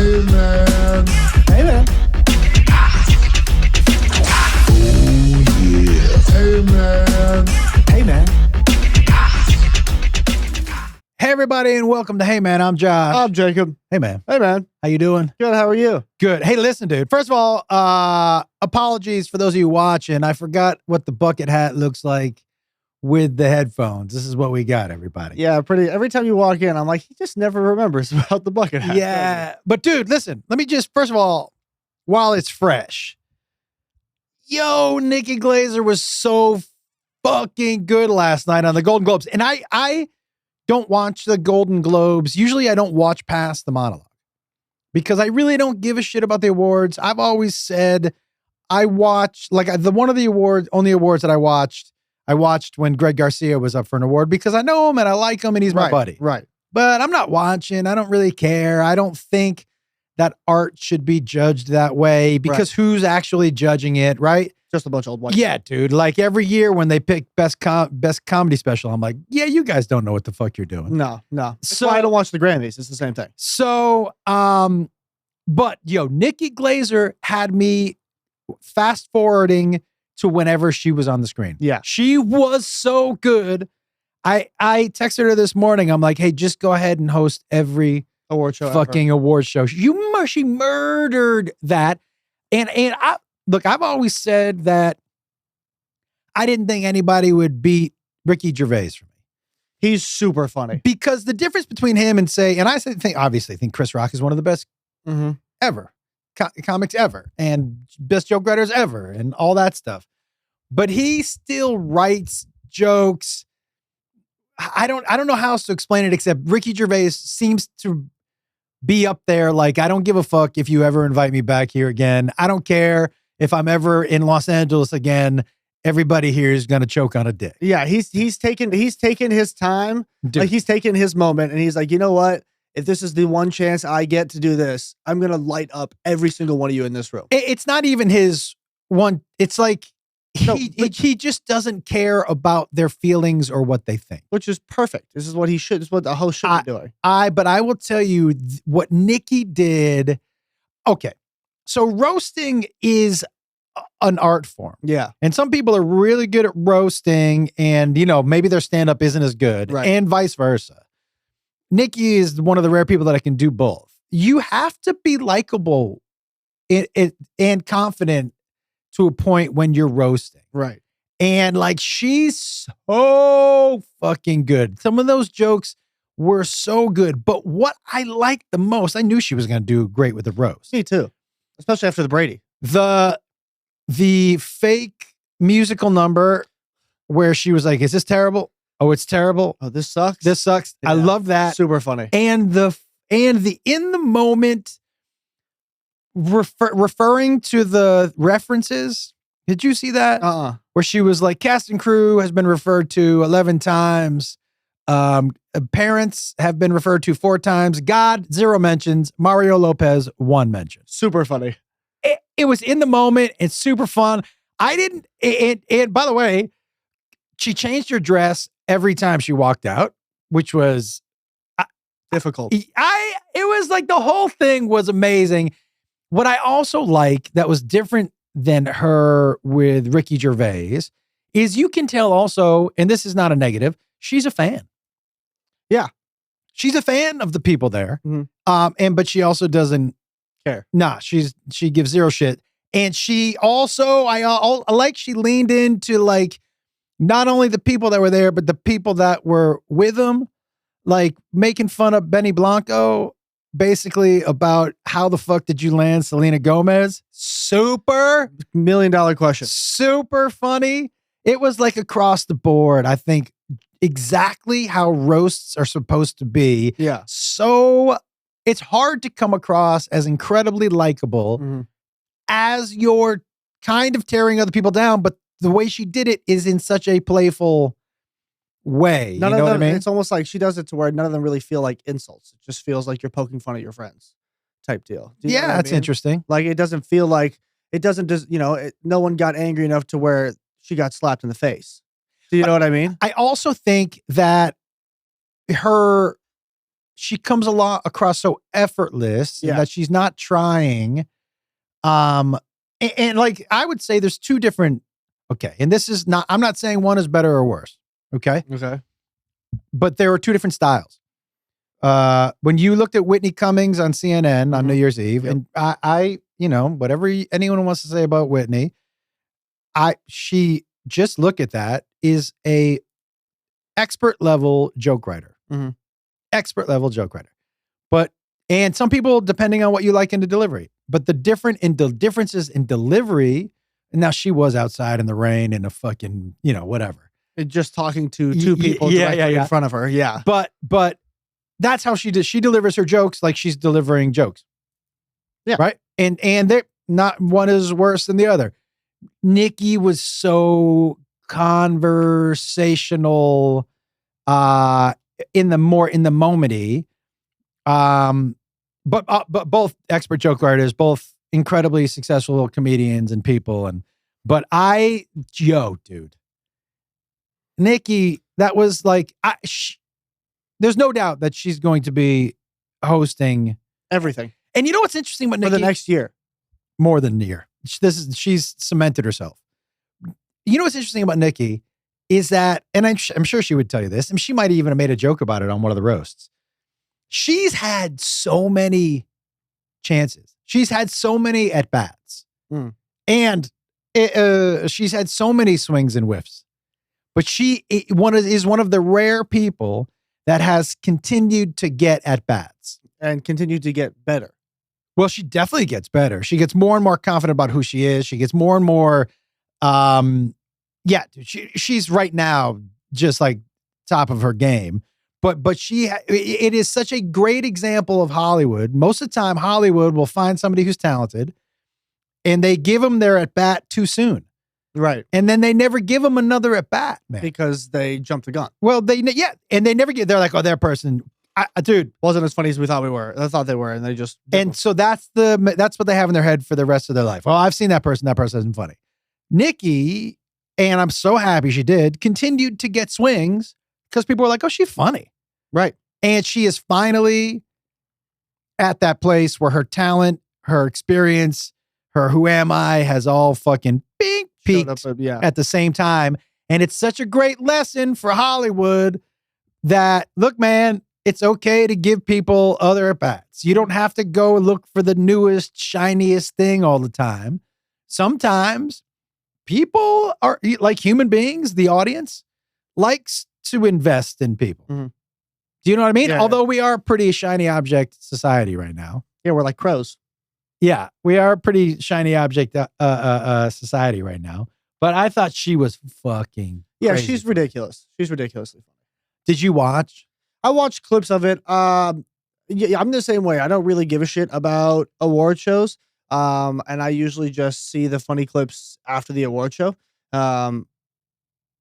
Hey man. Hey man. Oh yeah. Hey man. Hey man. Hey everybody, and welcome to Hey Man. I'm Josh. I'm Jacob. Hey man. Hey man. How you doing? Good. How are you? Good. Hey, listen, dude. First of all, apologies for those of you watching. I forgot what the bucket hat looks like with the headphones. This is what we got, everybody. Yeah, pretty. Every time you walk in, I'm like, he just never remembers about the bucket hat. Yeah. But dude, listen, let me just, first of all, while it's fresh, yo, Nikki Glaser was so fucking good last night on the Golden Globes. And I don't watch the Golden Globes. Usually I don't watch past the monologue because I really don't give a shit about the awards. I've always said I watch, like one of the awards, only awards that I watched when Greg Garcia was up for an award because I know him and I like him and he's my buddy. Right. But I'm not watching. I don't really care. I don't think that art should be judged that way because who's actually judging it, right? Just a bunch of old white. Yeah, dude. Like every year when they pick best comedy special, I'm like, yeah, you guys don't know what the fuck you're doing. No. That's why I don't watch the Grammys. It's the same thing. So, but yo, Nikki Glaser had me fast forwarding to whenever she was on the screen. Yeah. She was so good. I texted her this morning. I'm like, hey, just go ahead and host every Award show. fucking award show. She murdered that. And look, I've always said that I didn't think anybody would beat Ricky Gervais for me. He's super funny. Because the difference between him and obviously think Chris Rock is one of the best ever, comics ever, and best joke writers ever, and all that stuff. But he still writes jokes. I don't know how else to explain it except Ricky Gervais seems to be up there. Like, I don't give a fuck if you ever invite me back here again. I don't care if I'm ever in Los Angeles again. Everybody here is gonna choke on a dick. Yeah, he's taken his time. Dude. Like he's taken his moment, and he's like, you know what? If this is the one chance I get to do this, I'm gonna light up every single one of you in this room. It's not even his one. It's like he just doesn't care about their feelings or what they think, which is perfect. This is what he should. This is what the host should be doing. But I will tell you what Nikki did. Okay, so roasting is an art form. Yeah. And some people are really good at roasting and, maybe their stand-up isn't as good and vice versa. Nikki is one of the rare people that I can do both. You have to be likable and confident to a point when you're roasting. Right. And like, she's so fucking good. Some of those jokes were so good. But what I liked the most, I knew she was going to do great with the roast. Me too. Especially after the Brady. The fake musical number where she was like, is this terrible? Oh, it's terrible. Oh, this sucks. This sucks. Yeah. I love that. Super funny. And the in the moment referring to the references. Did you see that? Where she was like, cast and crew has been referred to 11 times. Parents have been referred to 4 times. God, 0 mentions. Mario Lopez, 1 mention. Super funny. It was in the moment. It's super fun. And by the way, she changed her dress every time she walked out, which was difficult. It was like the whole thing was amazing. What I also like that was different than her with Ricky Gervais is you can tell also, and this is not a negative, she's a fan. Yeah. She's a fan of the people there. But she also doesn't care. Nah, she gives 0 shit. And she also, I like she leaned into like not only the people that were there, but the people that were with them, like making fun of Benny Blanco, basically about how the fuck did you land Selena Gomez? Super $1 million question. Super funny. It was like across the board. I think exactly how roasts are supposed to be. Yeah. So it's hard to come across as incredibly likable as you're kind of tearing other people down, but the way she did it is in such a playful way. None you know of them, what I mean? It's almost like she does it to where none of them really feel like insults. It just feels like you're poking fun at your friends type deal. Do you know what I mean? Interesting. Like it doesn't feel like, it doesn't just, no one got angry enough to where she got slapped in the face. Do you know what I mean? I also think that she comes across so effortless and that she's not trying. And like, I would say there's two different, okay. And this is not, I'm not saying one is better or worse. Okay. Okay. But there are two different styles. When you looked at Whitney Cummings on CNN on New Year's Eve, and I, you know, whatever anyone wants to say about Whitney, she just look at that is a expert level joke writer, expert level joke writer. And some people, depending on what you like in the delivery, but the differences in delivery. And now she was outside in the rain in a fucking, you know, whatever. And just talking to two people directly in front of her. Yeah. But that's how she does. She delivers her jokes like she's delivering jokes. Yeah. Right. And they're not, one is worse than the other. Nikki was so conversational, in the momenty. But both expert joke writers, both incredibly successful comedians and people. But dude, Nikki, that was like, there's no doubt that she's going to be hosting everything. And you know what's interesting about Nikki? For the next year. More than a year. She's cemented herself. You know what's interesting about Nikki is that, and I'm sure she would tell you this, and she might even have made a joke about it on one of the roasts. She's had so many chances. She's had so many at-bats. And she's had so many swings and whiffs. But she is one of the rare people that has continued to get at-bats. And continued to get better. Well, she definitely gets better. She gets more and more confident about who she is. She gets more and more, she's right now just like top of her game. But it is such a great example of Hollywood. Most of the time, Hollywood will find somebody who's talented and they give them their at-bat too soon. Right. And then they never give them another at-bat, man. Because they jumped the gun. Well, and they never they're like, oh, their person, dude. Wasn't as funny as we thought we were. I thought they were, and they just... And so that's what they have in their head for the rest of their life. Well, I've seen that person isn't funny. Nikki, and I'm so happy she did, continued to get swings because people were like, oh, she's funny. Right. And she is finally at that place where her talent, her experience, her who am I has all fucking peaked at the same time. And it's such a great lesson for Hollywood that, look, man, it's okay to give people other at-bats. You don't have to go look for the newest, shiniest thing all the time. Sometimes people are like human beings. The audience likes to invest in people. Do you know what I mean? Yeah. Although we are a pretty shiny object society right now. Yeah, we're like crows. Yeah, we are a pretty shiny object society right now. But I thought she was fucking crazy. She's ridiculous. She's ridiculously funny. Did you watch? I watched clips of it. I'm the same way. I don't really give a shit about award shows. And I usually just see the funny clips after the award show.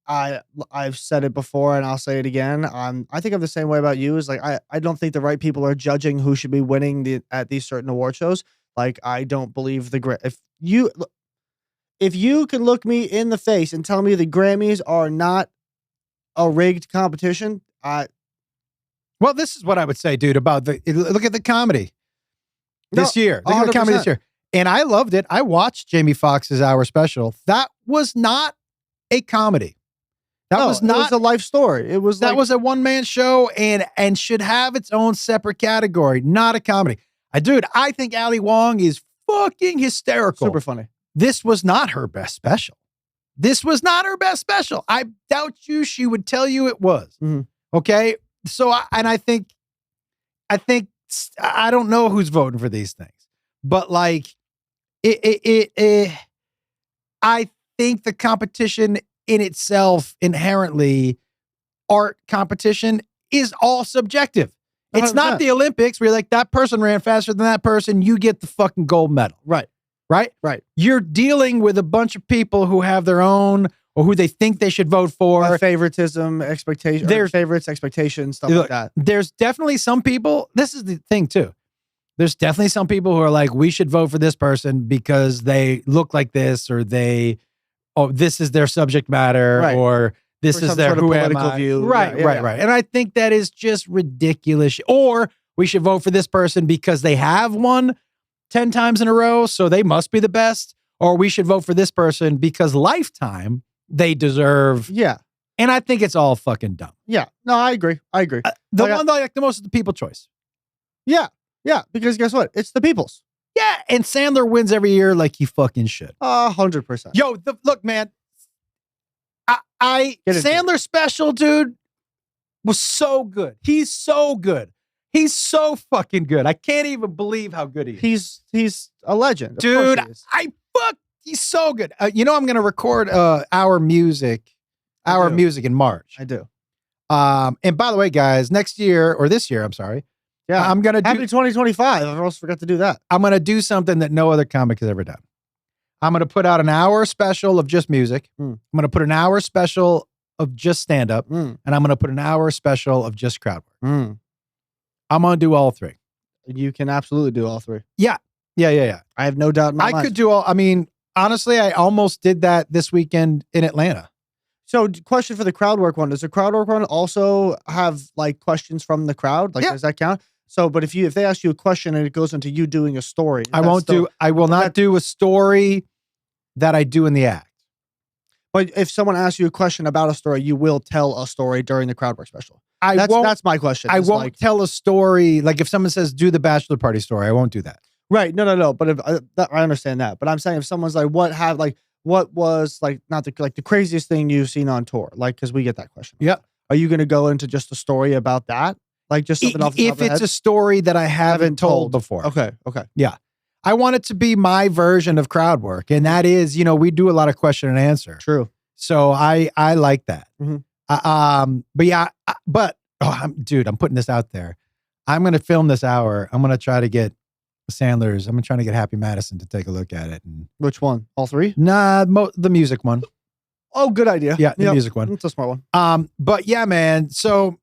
I've said it before and I'll say it again. I think I'm the same way about you. Is like I don't think the right people are judging who should be winning at these certain award shows. Like I don't believe if you can look me in the face and tell me the Grammys are not a rigged competition, well, this is what I would say, dude, about look at the comedy this year. Look at the comedy this year. And I loved it. I watched Jamie Foxx's hour special. That was not a comedy. It was a life story. It was that was a one-man show and should have its own separate category, not a comedy. I think Ali Wong is fucking hysterical. Super funny. This was not her best special. I doubt she would tell you it was. Okay. So, I think I don't know who's voting for these things, but like I think the competition in itself, inherently, art competition is all subjective. It's 100%. Not the Olympics where you're like, that person ran faster than that person, you get the fucking gold medal. Right. You're dealing with a bunch of people who have their own, or who they think they should vote for. Favoritism, expectation, their favorites, expectations, stuff like that. There's definitely some people, this is the thing too. There's definitely some people who are like, we should vote for this person because they look like this, or this is their subject matter, or this For is some their sort of who am political I? view. Right, Yeah, right, yeah. right. And I think that is just ridiculous. Or we should vote for this person because they have won 10 times in a row, so they must be the best. Or we should vote for this person because lifetime they deserve. Yeah. And I think it's all fucking dumb. Yeah. No, I agree. The The Like, one that I like the most is the people choice. Yeah. Yeah. Because guess what? It's the people's. Yeah, and Sandler wins every year like he fucking should. 100%. Yo, look, man. I Get into it. Sandler special, dude, was so good. He's so good. He's so fucking good. I can't even believe how good he is. He's a legend. Of Dude, course he is. he's so good. I'm going to record our music in March. I do. And by the way, guys, next year or this year, I'm sorry. Yeah. I'm going to Happy 2025. I almost forgot to do that. I'm going to do something that no other comic has ever done. I'm going to put out an hour special of just music. Mm. I'm going to put an hour special of just stand up, Mm. and I'm going to put an hour special of just crowd work. Mm. I'm going to do all three. You can absolutely do all three. Yeah. I have no doubt in my I mind. could do all. I mean, honestly, I almost did that this weekend in Atlanta. So, question for the crowd work one: does the crowd work one also have like questions from the crowd? Like, Yeah. does that count? So, but if they ask you a question and it goes into you doing a story, I will not do a story that I do in the act. But if someone asks you a question about a story, you will tell a story during the crowd work special. I won't. That's my question. I is won't like, tell a story. Like if someone says, do the bachelor party story, I won't do that. right. No. But if I understand that. But I'm saying if someone's like, what was like not the craziest thing you've seen on tour? Like, because we get that question. Yeah. Are you going to go into just a story about that? Like just something off the top If of the it's head? a story that I haven't told before. Okay. I want it to be my version of crowd work. And that is, we do a lot of question and answer. True. So I like that. Mhm. I'm putting this out there. I'm going to film this hour. I'm going to try to get Sandler's. I'm trying to get Happy Madison to take a look at it. And Which one? All three? nah, the music one. Oh, good idea. Yeah, the Yep. music one. It's a smart one. But yeah, man. So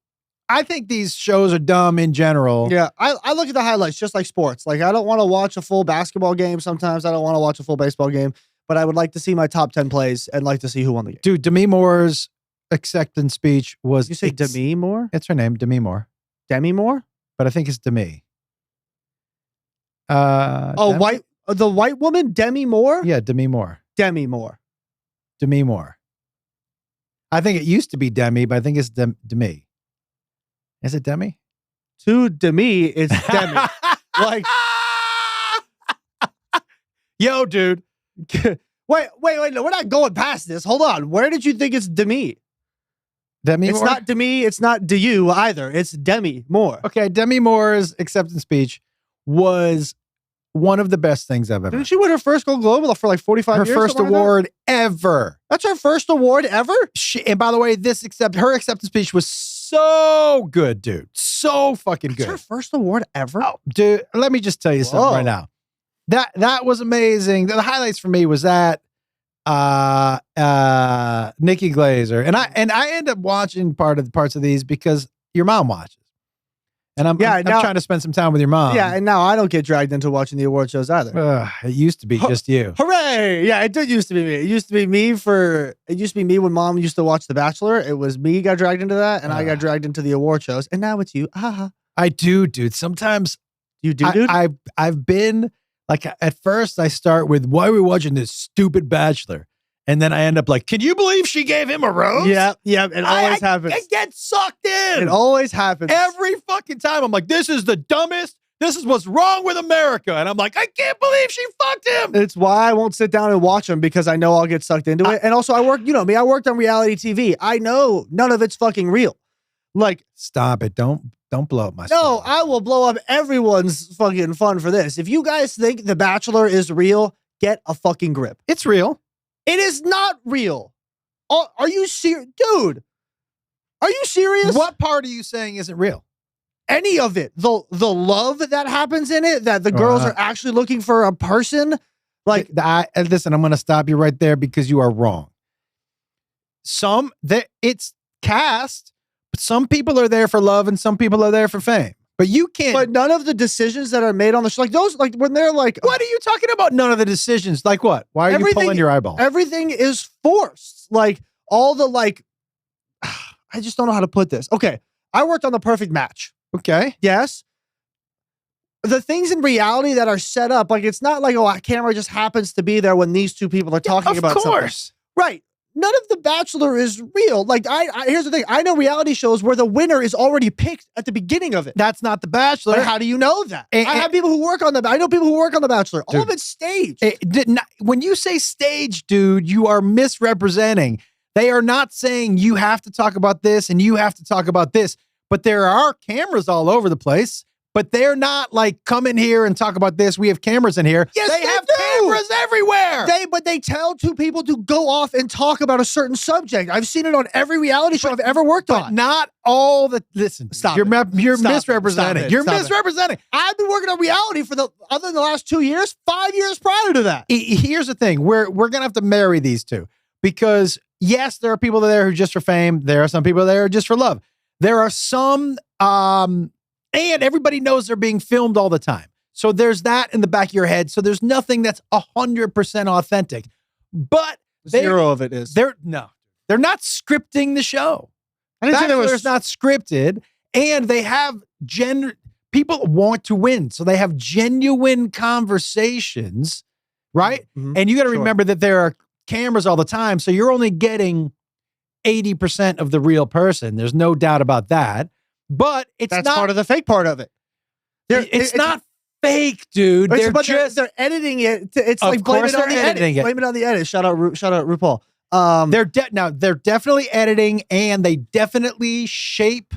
I think these shows are dumb in general. Yeah, I look at the highlights just like sports. Like I don't want to watch a full basketball game. Sometimes I don't want to watch a full baseball game, but I would like to see my top 10 plays and like to see who won the game. Dude, Demi Moore's acceptance speech was. You say Demi Moore? It's her name, Demi Moore. Demi Moore? But I think it's Demi. The white woman, Demi Moore? Yeah, Demi Moore. Demi Moore. Demi Moore. I think it used to be Demi, but I think it's Demi. Is it Demi? To Demi, it's Demi. Like, yo, dude. wait, no, we're not going past this. Hold on. Where did you think it's Demi? Demi It's Moore? not Demi, it's not DeYou either. It's Demi Moore. Okay, Demi Moore's acceptance speech was one of the best things I've ever Didn't she win her first Gold Globe for like 45 Her years? first something like that? award ever. That's her first award ever? And by the way, her acceptance speech was so good, dude. So fucking That's good. her first award ever? Oh, dude, let me just tell you something Whoa. right now. That was amazing. The highlights for me was that Nikki Glaser. And I end up watching parts of these because your mom watches. And I'm trying to spend some time with your mom. Yeah, and now I don't get dragged into watching the award shows either. It used to be just you. Hooray! Yeah, it did used to be me. It used to be me when mom used to watch The Bachelor. It was me got dragged into that, and I got dragged into the award shows. And now it's you. I do, dude. Sometimes You do, dude? I've been like, at first I start with, why are we watching this stupid Bachelor? And then I end up like, can you believe she gave him a rose? Yeah. It always happens. I get sucked in. It always happens. Every fucking time. I'm like, this is the dumbest. This is what's wrong with America. And I'm like, I can't believe she fucked him. It's why I won't sit down and watch them, because I know I'll get sucked into it. And also I work, I worked on reality TV. I know none of it's fucking real. Like, stop it. Don't blow up my no, spot. I will blow up everyone's fucking fun for this. If you guys think The Bachelor is real, get a fucking grip. It's real. It is not real. Are you serious? Dude, are you serious? What part are you saying isn't real? Any of it. The love that happens in it, that the girls are actually looking for a person. Like, listen, I'm going to stop you right there because you are wrong. It's cast, but some people are there for love and some people are there for fame. But you can't. but none of the decisions that are made on the show, like those, like when they're like, What are you talking about? None of the decisions. Like what? Why are you pulling your eyeball? everything is forced. Like all the I just don't know how to put this. Okay, I worked on The Perfect Match. Okay. Yes. The things in reality that are set up, like it's not like, oh, a camera just happens to be there when these two people are talking about something. Of course. Right. None of The Bachelor is real. Like, here's the thing. I know reality shows where the winner is already picked at the beginning of it. That's not The Bachelor. But how do you know that? I have people who work on I know people who work on The Bachelor. All of it's staged. When you say stage, dude, you are misrepresenting. They are not saying you have to talk about this and you have to talk about this, but there are cameras all over the place. But they're not like, come in here and talk about this. We have cameras in here. Yes, they have cameras everywhere. But they tell two people to go off and talk about a certain subject. I've seen it on every reality show I've ever worked on. Not all the. Listen, stop. You're Stop misrepresenting. it. You're Stop misrepresenting. I've been working on reality for other than the last 2 years, 5 years prior to that. Here's the thing: we're gonna have to marry these two because yes, there are people there who are just for fame. There are some people there who are just for love. There are some. And everybody knows they're being filmed all the time. So there's that in the back of your head. So there's nothing that's 100% authentic. But Zero of it is. They're not scripting the show. I didn't say there Bachelor's was not scripted. And they have people want to win. So they have genuine conversations, right? Mhm. And you got to remember that there are cameras all the time. So you're only getting 80% of the real person. There's no doubt about that. But that's not part of the fake part of it. It's not fake, dude. They're editing it. It's Of like blame course it on they're the editing edit. it. Blame it on the edit. Shout out RuPaul. They're definitely editing, and they definitely shape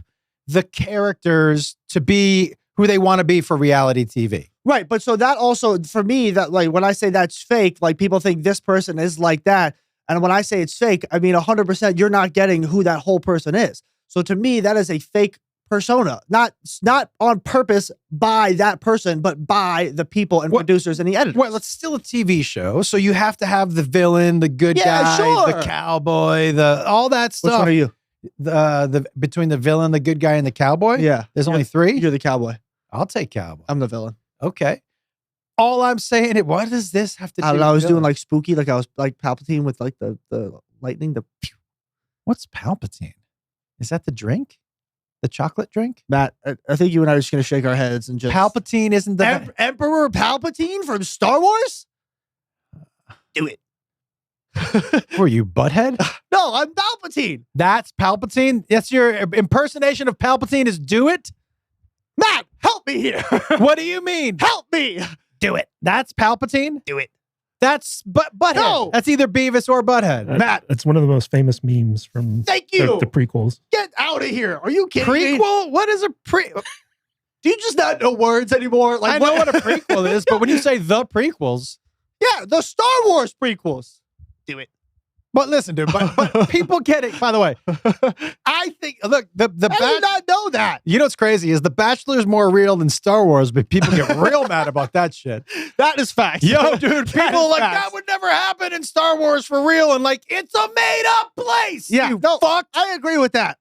the characters to be who they want to be for reality TV. Right, but so that also for me, that like when I say that's fake, like people think this person is like that, and when I say it's fake, I mean 100%. You're not getting who that whole person is. So to me, that is a fake persona, not on purpose by that person, but by the people and producers and the editors. Well, it's still a TV show, so you have to have the villain, the good guy, the cowboy, all that stuff. Which one are you? The between the villain, the good guy, and the cowboy? Yeah. There's only three? You're the cowboy. I'll take cowboy. I'm the villain. Okay. All I'm saying is, what does this have to do with I was villain? doing like spooky, like I was like Palpatine with like the lightning, What's Palpatine? Is that the drink? The chocolate drink? Matt, I think you and I are just going to shake our heads and just... Palpatine isn't the... Emperor Palpatine from Star Wars? Do it. Were you butthead? No, I'm Palpatine. That's Palpatine? That's your impersonation of Palpatine is do it? Matt, help me here. What do you mean? Help me. Do it. That's Palpatine? Do it. That's Butthead. No. That's either Beavis or Butthead. Matt. That's one of the most famous memes from Thank you. The prequels. Get out of here. Are you kidding me? Prequel? What is a Do you just not know words anymore? Like I know what a prequel is, but when you say the prequels... Yeah, the Star Wars prequels. Do it. But listen, dude, but people get it. By the way, I think, look, How do you not know that? You know what's crazy is The Bachelor is more real than Star Wars, but people get real mad about that shit. That is fact. Yo, dude, people are like, facts. that would never happen in Star Wars for real. And like, it's a made up place. Yeah, you no, fuck. I agree with that.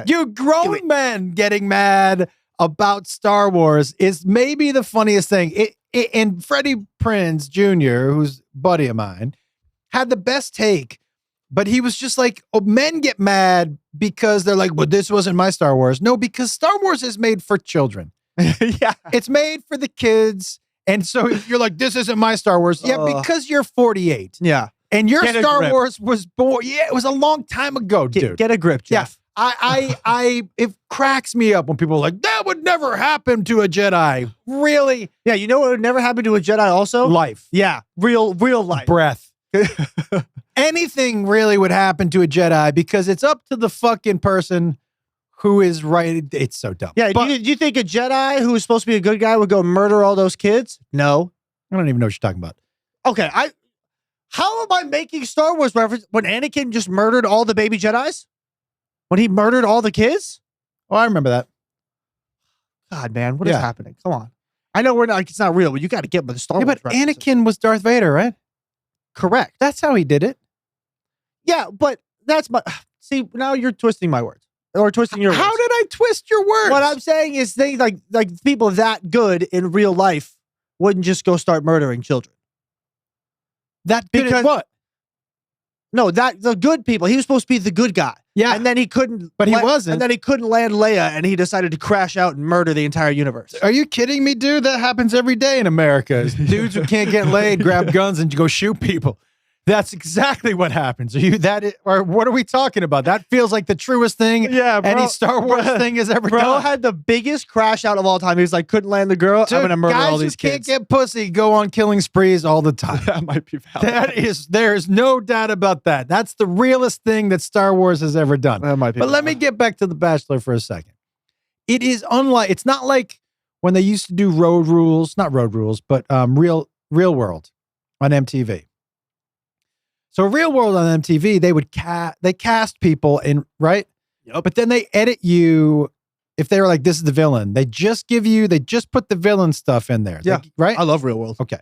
You grown men getting mad about Star Wars is maybe the funniest thing. And Freddie Prinze Jr., who's a buddy of mine, had the best take, but he was just like, oh, men get mad because they're like, well, this wasn't my Star Wars. No, because Star Wars is made for children. Yeah. It's made for the kids. And so if you're like, this isn't my Star Wars. Yeah, because you're 48. Yeah. And your Get a Star grip. Wars was born. Yeah, it was a long time ago, dude. Get a grip, Jeff. It cracks me up when people are like, that would never happen to a Jedi. Really? Yeah, you know what would never happen to a Jedi also? Life. Yeah, real life. Breath. Anything really would happen to a Jedi because it's up to the fucking person who is right. It's so dumb. Yeah, But do you think a Jedi who was supposed to be a good guy would go murder all those kids? No. I don't even know what you're talking about. Okay, how am I making Star Wars reference when Anakin just murdered all the baby Jedis? When he murdered all the kids? Oh, I remember that. God, man, what is happening? Come on. I know it's not real, but you got to get with the Star Wars But references. Anakin was Darth Vader, right? Correct. That's how he did it. Yeah, but that's my... See, now you're twisting my words. Or twisting your words. How did I twist your words? What I'm saying is things like people that good in real life wouldn't just go start murdering children. That good at Because- what? No, the good people. He was supposed to be the good guy. Yeah. And then he couldn't. But he wasn't. And then he couldn't land Leia, and he decided to crash out and murder the entire universe. Are you kidding me, dude? That happens every day in America. Dudes who can't get laid grab guns and go shoot people. That's exactly what happens. Or what are we talking about? That feels like the truest thing any Star Wars thing has ever Bro done. had the biggest crash out of all time. He was like, couldn't land the girl. Dude, I'm gonna murder guys all these who kids. can't get pussy go on killing sprees all the time. That might be valid. There's no doubt about that. That's the realest thing that Star Wars has ever done. That might be. But let me get back to The Bachelor for a second. It's not like when they used to do not road rules, but Real World on MTV. So Real World on MTV, they cast people in, right? Yep. But then they edit you if they were like, this is the villain. They just put the villain stuff in there. Yeah. Right? I love Real World. Okay.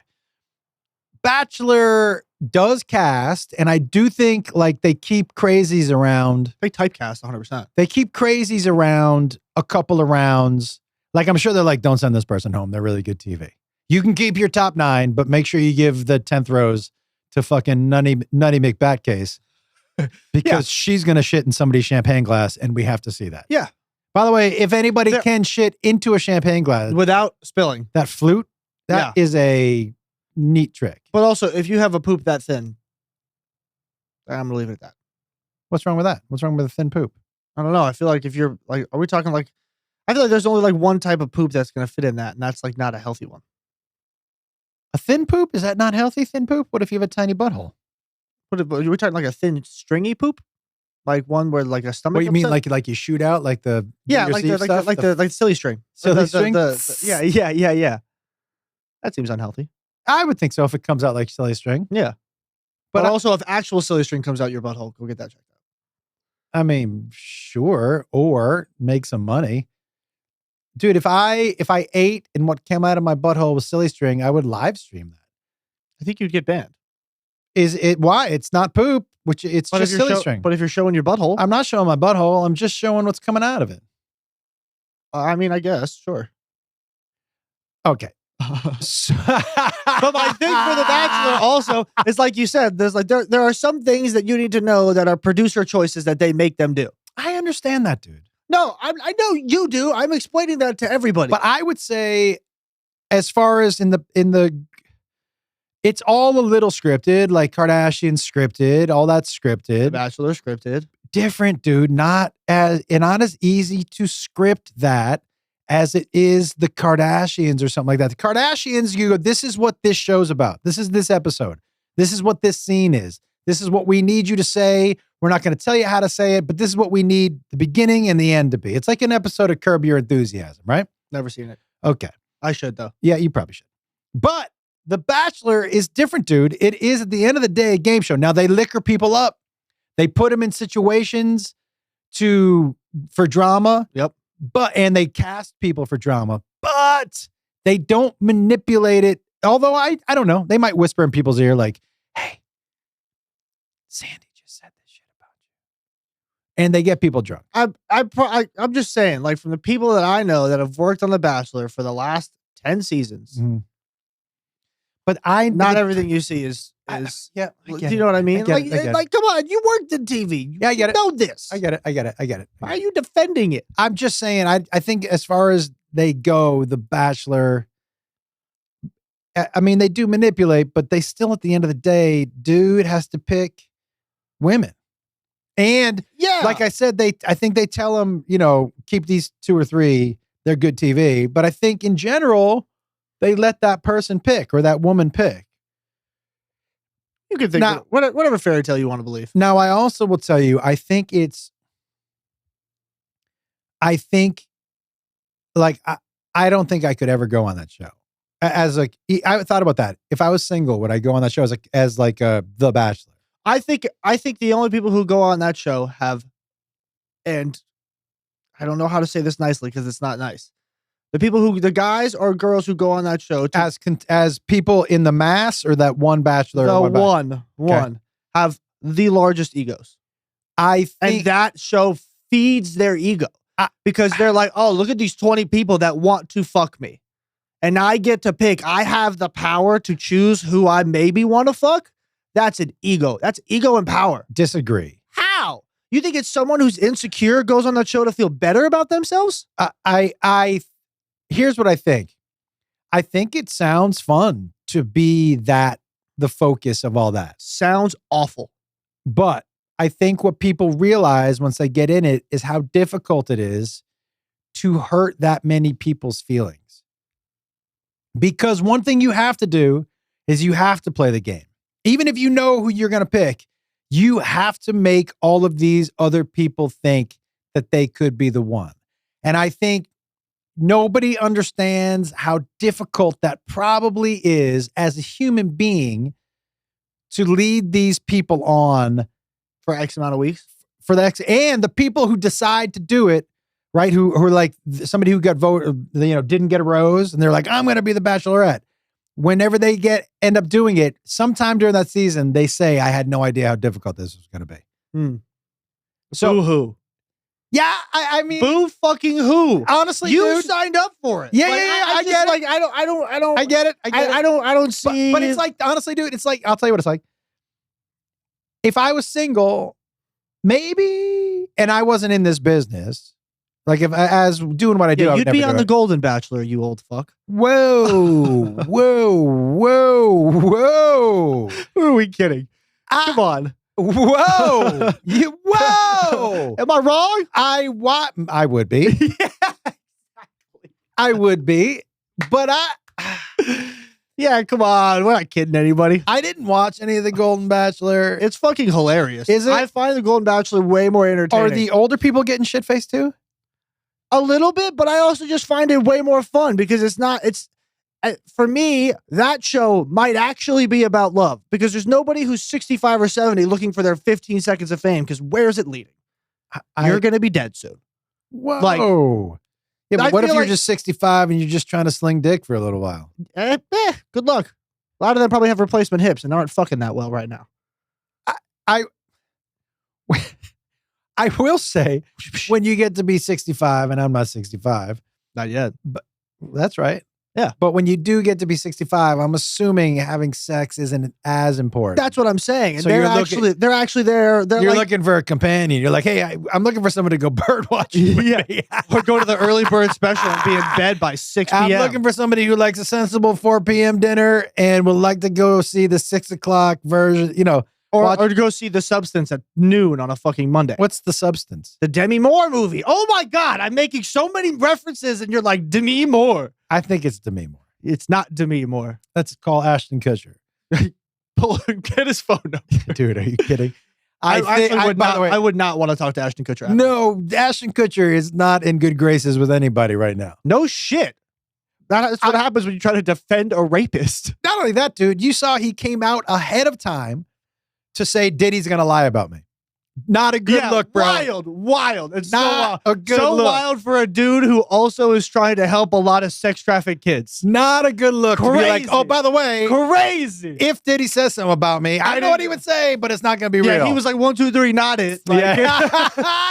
Bachelor does cast, and I do think like they keep crazies around. They typecast 100%. They keep crazies around a couple of rounds. Like, I'm sure they're like, don't send this person home. They're really good TV. You can keep your top 9, but make sure you give the 10th rows to fucking Nutty McBatcase because she's going to shit in somebody's champagne glass, and we have to see that. Yeah. By the way, if anybody can shit into a champagne glass Without spilling. that flute, that is a neat trick. But also, if you have a poop that thin, I'm gonna leave it at that. What's wrong with that? What's wrong with a thin poop? I don't know. I feel like if you're like, are we talking like, I feel like there's only like one type of poop that's gonna fit in that, and that's like not a healthy one. A thin poop? Is that not healthy, thin poop? What if you have a tiny butthole? What are we talking like a thin, stringy poop? Like one where like a stomach. What do you mean, upset? like you shoot out, like the Yeah, your like Steve the stuff? like silly string. Silly string? Yeah. That seems unhealthy. I would think so if it comes out like silly string. Yeah, But but also if actual silly string comes out your butthole, go get that checked out. I mean, sure, or make some money. Dude, if I ate and what came out of my butthole was silly string, I would live stream that. I think you'd get banned. Is it why? It's not poop, which it's But just if you're silly string. But if you're showing your butthole, I'm not showing my butthole. I'm just showing what's coming out of it. I mean, I guess sure. Okay. But my thing for The Bachelor also is like you said, there's like there are some things that you need to know that are producer choices that they make them do. I understand that, dude. No, I know you do. I'm explaining that to everybody. But I would say, as far as in the, it's all a little scripted, like Kardashians scripted, all that's scripted. The Bachelor scripted. Different, dude. Not as easy to script that as it is the Kardashians or something like that. The Kardashians, you go, this is what this show's about. This is this episode. This is what this scene is. This is what we need you to say. We're not going to tell you how to say it, but this is what we need the beginning and the end to be. It's like an episode of Curb Your Enthusiasm, right? Never seen it. Okay. I should though. Yeah, you probably should. But The Bachelor is different, dude. It is at the end of the day a game show. Now they liquor people up. They put them in situations for drama. Yep. And they cast people for drama, but they don't manipulate it. Although I don't know. They might whisper in people's ear like, hey, Sandy just said this shit about you. And they get people drunk. I'm just saying, like from the people that I know that have worked on The Bachelor for the last 10 seasons. Mm-hmm. But not everything you see is yeah. Do you know what I mean? I get it. Like, come on, you worked in TV. Yeah, I get it. You know this. I get it. Why are you defending it? I'm just saying, I think as far as they go, The Bachelor, I mean, they do manipulate, but they still, at the end of the day, dude has to pick women. And yeah, like I said, I think they tell them, keep these 2 or 3. They're good TV. But I think in general, they let that person pick or that woman pick. You can think whatever fairy tale you want to believe. Now, I also will tell you, I think I don't think I could ever go on that show. I thought about that. If I was single, would I go on that show as The Bachelor? I think the only people who go on that show have, and I don't know how to say this nicely because it's not nice. The guys or girls who go on that show as people in the mass or that one Bachelor. One have the largest egos. I think, and that show feeds their ego because they're like, oh, look at these 20 people that want to fuck me. And I get to pick. I have the power to choose who I maybe want to fuck. That's an ego. That's ego and power. Disagree. How? You think it's someone who's insecure goes on that show to feel better about themselves? Here's what I think. I think it sounds fun to be the focus of all that. Sounds awful. But I think what people realize once they get in it is how difficult it is to hurt that many people's feelings. Because one thing you have to do is you have to play the game. Even if you know who you're going to pick, you have to make all of these other people think that they could be the one. And I think nobody understands how difficult that probably is as a human being to lead these people on For X amount of weeks? for the and the people who decide to do it, right? Who are like somebody who got voted, didn't get a rose, and they're like, I'm going to be the Bachelorette. Whenever they end up doing it, sometime during that season, they say, I had no idea how difficult this was going to be. So Boo-hoo. yeah, I mean, Boo fucking who? honestly, You dude, signed up for it. Yeah, Like, yeah, I get just, it. like, I don't. I get it. I get it. I don't see. But it's like, honestly, dude, it's like, I'll tell you what it's like. If I was single, maybe, and I wasn't in this business, like if as doing what I do, I would you'd never be do on it. the Golden Bachelor, you old fuck. Whoa, whoa. Who are we kidding? Come on. Whoa. Whoa. Am I wrong? I would be. I would be. But Yeah, come on. We're not kidding anybody. I didn't watch any of the Golden Bachelor. It's fucking hilarious. Is it? I find the Golden Bachelor way more entertaining. Are the older people getting shit-faced too? A little bit, but I also just find it way more fun because for me, that show might actually be about love because there's nobody who's 65 or 70 looking for their 15 seconds of fame because where's it leading? You're going to be dead soon. Whoa. Yeah, but I what if feel you're like- just 65 and you're just trying to sling dick for a little while? Good luck. A lot of them probably have replacement hips and aren't fucking that well right now. I will say, when you get to be 65, and I'm not 65, Not yet. that's right. Yeah. But when you do get to be 65, I'm assuming having sex isn't as important. That's what I'm saying. And So they're you're actually there. They're You're like, looking for a companion. You're like, hey, I'm looking for someone to go bird watching with Yeah. me. or go to the early bird special and be in bed by 6 p.m. I'm looking for somebody who likes a sensible 4 p.m. dinner and would like to go see the 6 o'clock version. or to go see The Substance at noon on a fucking Monday. What's the substance? The Demi Moore movie. Oh my God. I'm making so many references and you're like, Demi Moore. I think it's Demi Moore. It's not Demi Moore. Let's call Ashton Kutcher. Get his phone number. Dude, are you kidding? I by the way, would not want to talk to Ashton Kutcher. no, Ashton Kutcher is not in good graces with anybody right now. No shit. That's what happens when you try to defend a rapist. Not only that, dude, you saw he came out ahead of time to say Diddy's going to lie about me. Not a good look, bro. Wild. It's so Not wild. a good so look. wild for a dude who also is trying to help a lot of sex trafficked kids. Not a good look. To be like, Crazy. oh, by the way, Crazy. if Diddy says something about me, I know what he would say, but it's not going to be Yeah, real. he was like 1, 2, 3, not it. Like,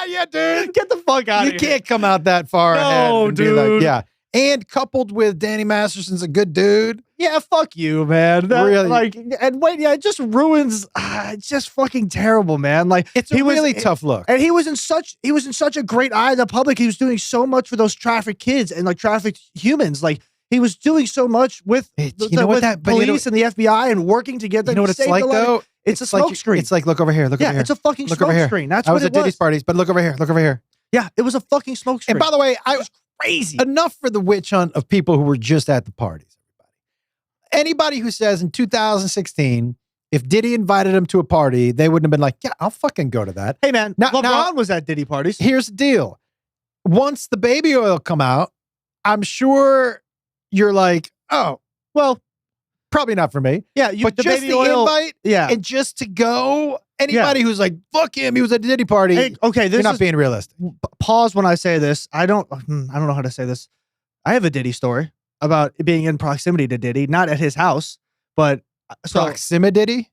yeah, dude. Get the fuck out You of here. can't come out that far ahead. No, And be like, dude. yeah. And coupled with Danny Masterson's a good dude. Yeah, fuck you, man. That, Really? Like, and wait, yeah, it just ruins. It's just fucking terrible, man. Like, It's a really tough look. And he was in such a great eye of the public. He was doing so much for those trafficked kids and like trafficked humans. Like he was doing so much with with police and the FBI and working together. You know what it's like though? It's a smoke screen. It's like, look over here. Look over here. It's a fucking Look smoke over here. screen. That's I what was it at Diddy's parties, but look over here. Look over here. Yeah, it was a fucking smoke screen. And by the way, I was crazy. Enough for the witch hunt of people who were just at the parties. Anybody who says in 2016, if Diddy invited him to a party, they wouldn't have been like, yeah, I'll fucking go to that. Hey, man, Now- LeBron was at Diddy parties. Here's the deal. Once the baby oil come out, I'm sure you're like, oh, well, probably not for me. Yeah, But just baby the oil. invite Yeah. and just to go, anybody who's like, fuck him, he was at the Diddy party, Hey, okay, you're this not is being realistic. pause when I say this. I don't know how to say this. I have a Diddy story about being in proximity to Diddy, not at his house, but Proximity?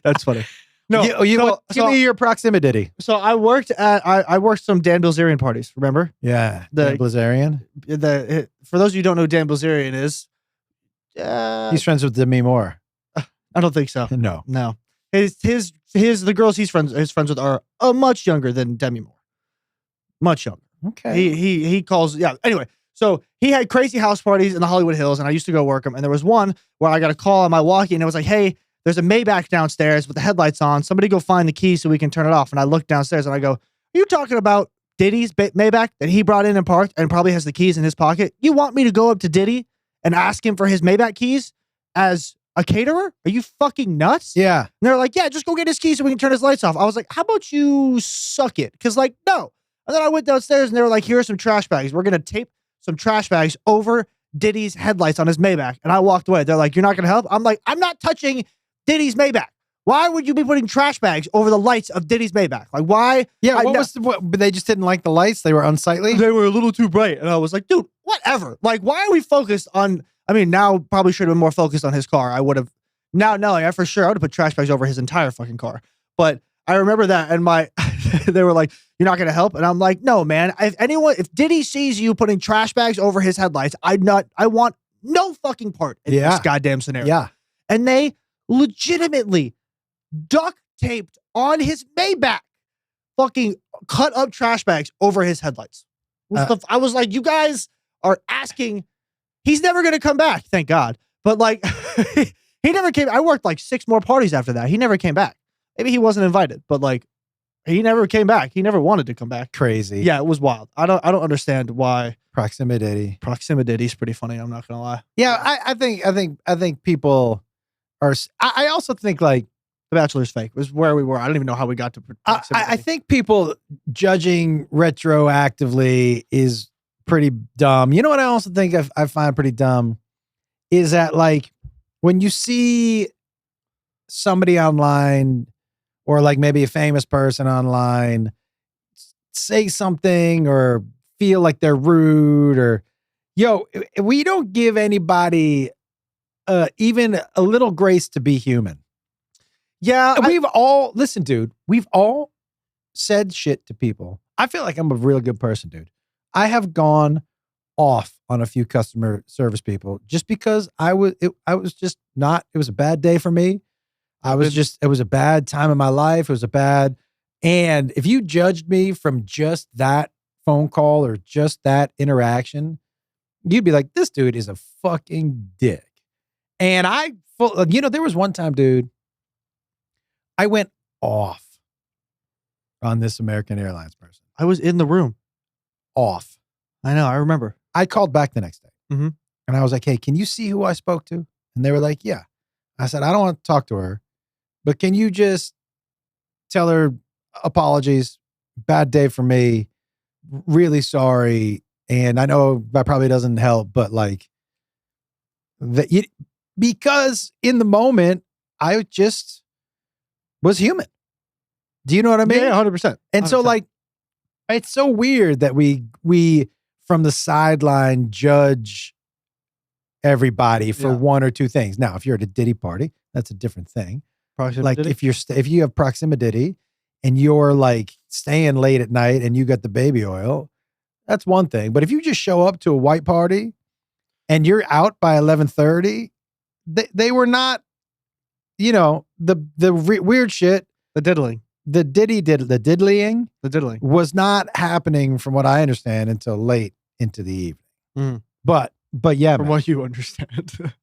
That's funny. No, give me your proximity. So I worked some Dan Bilzerian parties. Remember? Yeah, The- Dan Blazarian. For those of you who don't know who Dan Bilzerian is, He's friends with Demi Moore. I don't think so. No. No. The girls he's friends with are much younger than Demi Moore. Much younger. Okay. He calls, yeah. Anyway, so he had crazy house parties in the Hollywood Hills, and I used to go work them. And there was one where I got a call on my walkie, and it was like, hey, there's a Maybach downstairs with the headlights on. Somebody go find the key so we can turn it off. And I look downstairs and I go, are you talking about Diddy's Maybach that he brought in and parked and probably has the keys in his pocket? You want me to go up to Diddy and ask him for his Maybach keys as a caterer? Are you fucking nuts? Yeah. And they're like, yeah, just go get his keys so we can turn his lights off. I was like, how about you suck it? Because like, no. And then I went downstairs and they were like, here are some trash bags. We're going to tape some trash bags over Diddy's headlights on his Maybach. And I walked away. They're like, you're not going to help? I'm like, I'm not touching Diddy's Maybach. Why would you be putting trash bags over the lights of Diddy's Maybach? Like, why? Yeah. But they just didn't like the lights. They were unsightly. They were a little too bright. And I was like, dude, whatever. Like, why are we focused on, I mean, now probably should have been more focused on his car. I would have, now knowing I for sure, I would have put trash bags over his entire fucking car. I remember that, and they were like, "You're not gonna help," and I'm like, "No, man. If Diddy sees you putting trash bags over his headlights, I want no fucking part in this goddamn scenario." Yeah, and they legitimately duct taped on his Maybach, fucking cut up trash bags over his headlights. I was like, "You guys are asking." He's never gonna come back, thank God. But like, he never came. I worked like 6 more parties after that. He never came back. Maybe he wasn't invited, but like, he never came back. He never wanted to come back. Crazy. Yeah, it was wild. I don't understand why. Proximity Proximity is pretty funny. I'm not gonna lie. Yeah, I think people are. I also think like The Bachelor's fake. It was where we were. I don't even know how we got to proximity. I think people judging retroactively is pretty dumb. You know what I also think I find pretty dumb is that like when you see somebody online or like maybe a famous person online say something or feel like they're rude or we don't give anybody even a little grace to be human. Yeah. We've all said shit to people. I feel like I'm a real good person, dude. I have gone off on a few customer service people just because it was a bad day for me. It was a bad time in my life. And if you judged me from just that phone call or just that interaction, you'd be like, this dude is a fucking dick. And there was one time, dude, I went off on this American Airlines person. I was in the room. Off. I know. I remember. I called back the next day. Mm-hmm. And I was like, hey, can you see who I spoke to? And they were like, yeah. I said, I don't want to talk to her, but can you just tell her apologies, bad day for me, really sorry. And I know that probably doesn't help, but like, because in the moment, I just was human. Do you know what I mean? Yeah, 100%. And so like, it's so weird that we from the sideline judge everybody for one or two things. Now, if you're at a Diddy party, that's a different thing. Like if you have proximity and you're like staying late at night and you got the baby oil, that's one thing. But if you just show up to a white party and you're out by 11:30, they were not, the weird shit. The diddling. The diddlying was not happening from what I understand until late into the evening. But yeah, from what you understand.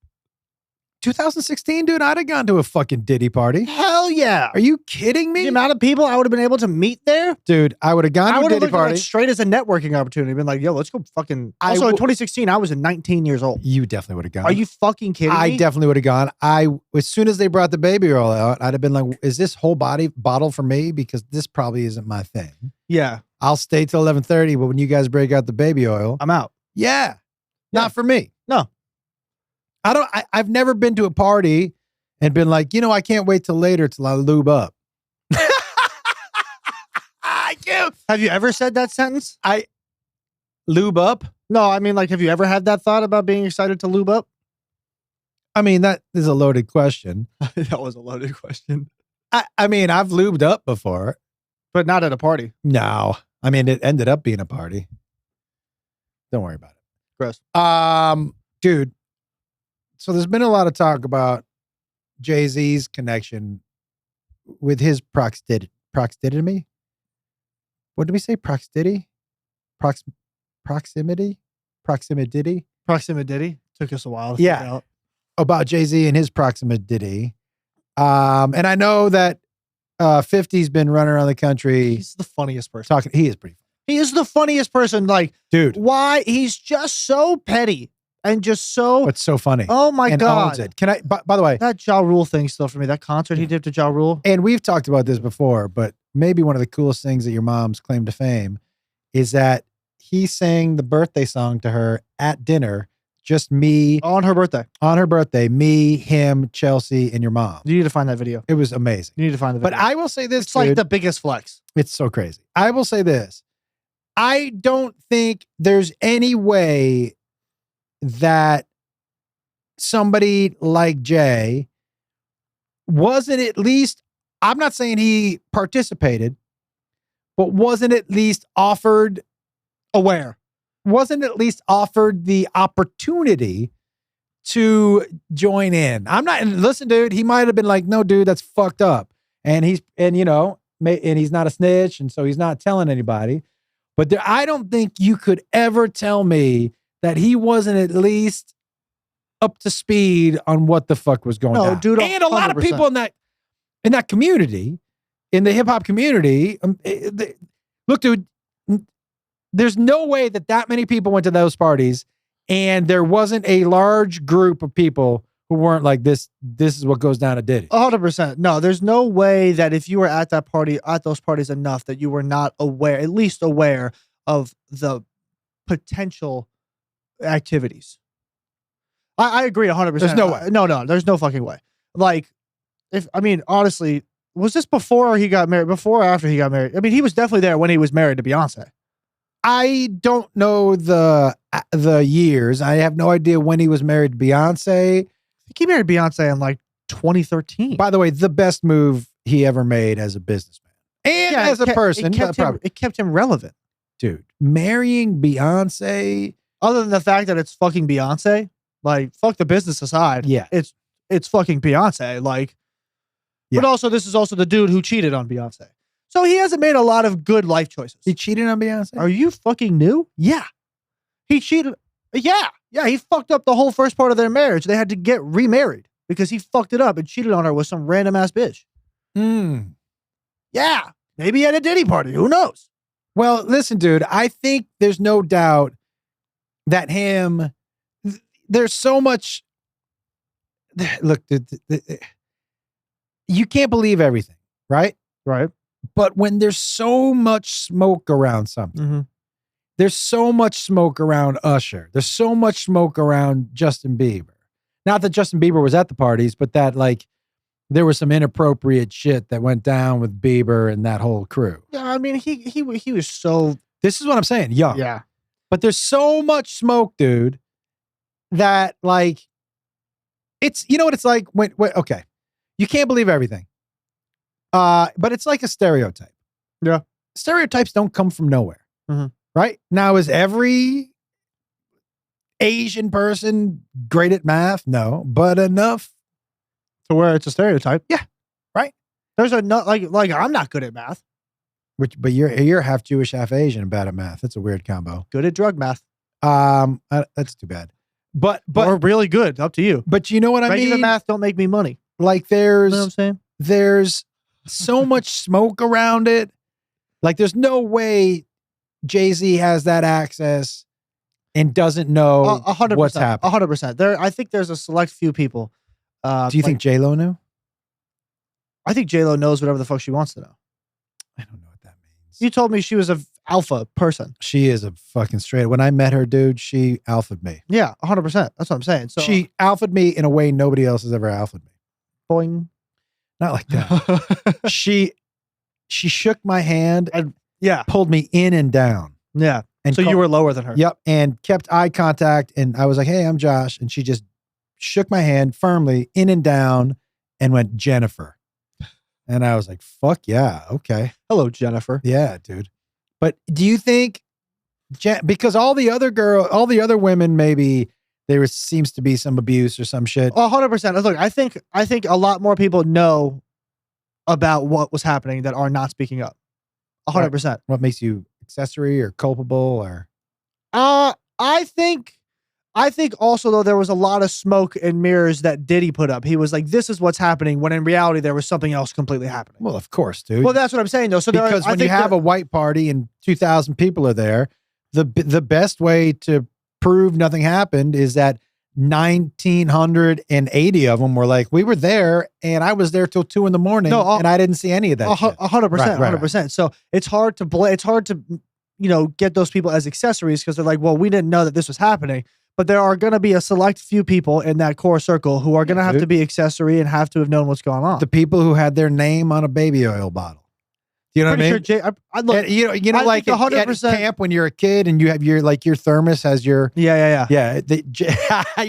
2016, dude, I'd have gone to a fucking Diddy party. Hell yeah. Are you kidding me? The amount of people I would have been able to meet there? Dude, I would have gone to a Diddy party. Straight as a networking opportunity. Been like, yo, let's go fucking. Also, in 2016, I was 19 years old. You definitely would have gone. Are you fucking kidding me? I definitely would have gone. As soon as they brought the baby oil out, I'd have been like, is this whole bottle for me? Because this probably isn't my thing. Yeah. I'll stay till 11:30, but when you guys break out the baby oil, I'm out. Yeah. Not for me. No. I've never been to a party and been like, I can't wait till later till I lube up. I do. Have you ever said that sentence? I lube up? No, I mean, like, have you ever had that thought about being excited to lube up? I mean, that is a loaded question. That was a loaded question. I mean, I've lubed up before. But not at a party. No. I mean, it ended up being a party. Don't worry about it. Gross. Dude. So there's been a lot of talk about Jay Z's connection with his proximity. What did we say? Proximity? Proximity? Proximity took us a while to Yeah. figure out. About Jay Z and his proximity. And I know that 50's been running around the country He's the funniest person. talking. He is pretty. He is the funniest person. Like, Dude, why? He's just so petty and just so. what's so funny? Oh my and God. owns it. Can I? By the way, That Ja Rule thing still for me. That concert he did to Ja Rule. and we've talked about this before, but maybe one of the coolest things that your mom's claim to fame is that he sang the birthday song to her at dinner, just me On her birthday. on her birthday, me, him, Chelsea, and your mom. You need to find that video. It was amazing. You need to find the But video. I will say this, it's like dude, the biggest flex. it's so crazy. I will say this. I don't think there's any way that somebody like Jay wasn't at least, I'm not saying he participated, but wasn't at least offered Aware. wasn't at least offered the opportunity to join in. I'm not, and listen, dude, he might have been like, no, dude, that's fucked up. And he's not a snitch. And so he's not telling anybody. But I don't think you could ever tell me that he wasn't at least up to speed on what the fuck was going on. Dude, And a lot of 100%. people in that community, in the hip hop community, look, dude, there's no way that many people went to those parties and there wasn't a large group of people who weren't like, this is what goes down at Diddy. 100%. No, there's no way that if you were at that party, at those parties enough, that you were not aware, at least aware of the potential activities. I agree 100%. There's no way. No, there's no fucking way. Like, honestly, was this before he got married? Before or after he got married? I mean, he was definitely there when he was married to Beyonce. I don't know the years. I have no idea when he was married to Beyonce. I think he married Beyonce in like 2013. By the way, the best move he ever made as a businessman and as a person. It kept him relevant. Dude, marrying Beyonce. Other than the fact that it's fucking Beyonce, like, fuck the business aside. Yeah. It's fucking Beyonce. Like, but Yeah. also this is also the dude who cheated on Beyonce. So he hasn't made a lot of good life choices. He cheated on Beyonce? Are you fucking new? Yeah. He cheated. Yeah. Yeah. He fucked up the whole first part of their marriage. They had to get remarried because he fucked it up and cheated on her with some random ass bitch. Yeah. Maybe he had a Diddy party. Who knows? Well, listen, dude, I think there's no doubt that there's so much. Look, you can't believe everything, right? Right. But when there's so much smoke around something, Mm-hmm. there's so much smoke around Usher. There's so much smoke around Justin Bieber. Not that Justin Bieber was at the parties, but that like there was some inappropriate shit that went down with Bieber and that whole crew. Yeah. I mean, he was so. This is what I'm saying, young. Yeah. But there's so much smoke, dude, that like it's, you know what it's like when okay, you can't believe everything. But it's like a stereotype. Yeah. Stereotypes don't come from nowhere. Mhm. Right? Now, is every Asian person great at math? No, but enough. To where it's a stereotype. Yeah. Right. There's like I'm not good at math. But you're half Jewish, half Asian and bad at math. That's a weird combo. Good at drug math. That's too bad. But Or really good. Up to you. you know what I Regular mean? math don't make me money. Like You know what I'm saying? there's so much smoke around it. Like there's no way Jay Z has that access and doesn't know 100%. what's happening. 100%. I think there's a select few people. Do you think J Lo knew? I think J Lo knows whatever the fuck she wants to know. I don't know what that means. You told me she was a alpha person. She is a fucking straight. When I met her, dude, she alphaed me. Yeah, 100%. That's what I'm saying. So She alphaed me in a way nobody else has ever alphaed me. boing. Not like that. she shook my hand and Yeah, pulled me in and down. yeah. And So you were lower than her. Yep. And kept eye contact. And I was like, hey, I'm Josh. And she just shook my hand firmly in and down and went, Jennifer. And I was like, fuck yeah. Okay. Hello, Jennifer. Yeah, dude. But do you think, because all the other women, maybe there seems to be some abuse or some shit. 100%. Look, I think a lot more people know about what was happening that are not speaking up. 100%. What makes you accessory or culpable or? I think also though there was a lot of smoke and mirrors that Diddy put up. He was like, "This is what's happening," when in reality there was something else completely happening. Well, of course, dude. Well, that's what I'm saying though. So because when you have a white party and 2,000 people are there, the best way to prove nothing happened is that 1,980 of them were like, "We were there, and I was there till 2 in the morning, and I didn't see any of that." 100%, 100%. So it's hard to get those people as accessories because they're like, "Well, we didn't know that this was happening." But there are going to be a select few people in that core circle who are going to have to be accessory and have to have known what's going on. The people who had their name on a baby oil bottle. You know what I mean? Sure, I look, and, you know, I like think at camp when you're a kid and you have your thermos has your yeah. You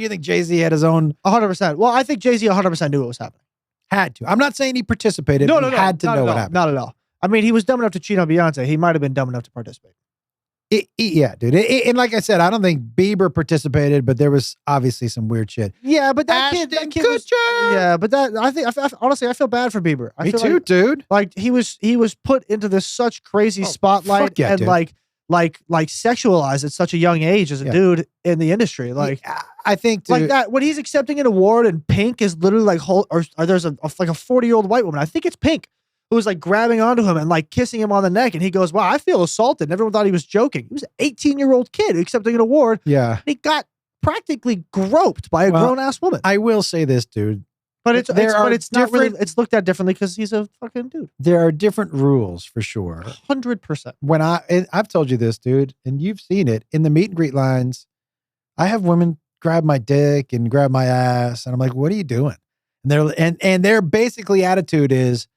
think Jay Z had his own 100%. Well, I think Jay Z 100% knew what was happening. Had to. I'm not saying he participated. No, had to know what happened. Not at all. I mean, he was dumb enough to cheat on Beyonce. He might have been dumb enough to participate. Yeah, dude. And like I said, I don't think Bieber participated, but there was obviously some weird shit. Yeah, but Ashton Kutcher. Yeah, but honestly, I feel bad for Bieber. Me too, dude. Like he was put into this such crazy spotlight and dude. like sexualized at such a young age as a dude in the industry. Like I think, dude, like that when he's accepting an award and Pink is literally like or there's a 40-year-old white woman. I think it's Pink. Who was like grabbing onto him and like kissing him on the neck. And he goes, "Wow, I feel assaulted." And everyone thought he was joking. He was an 18-year-old kid accepting an award. Yeah. And he got practically groped by a grown-ass woman. I will say this, dude. But it's not really, it's looked at differently because he's a fucking dude. There are different rules for sure. 100%. When I've told you this, dude, and you've seen it in the meet and greet lines, I have women grab my dick and grab my ass. And I'm like, "What are you doing?" And their basically attitude is,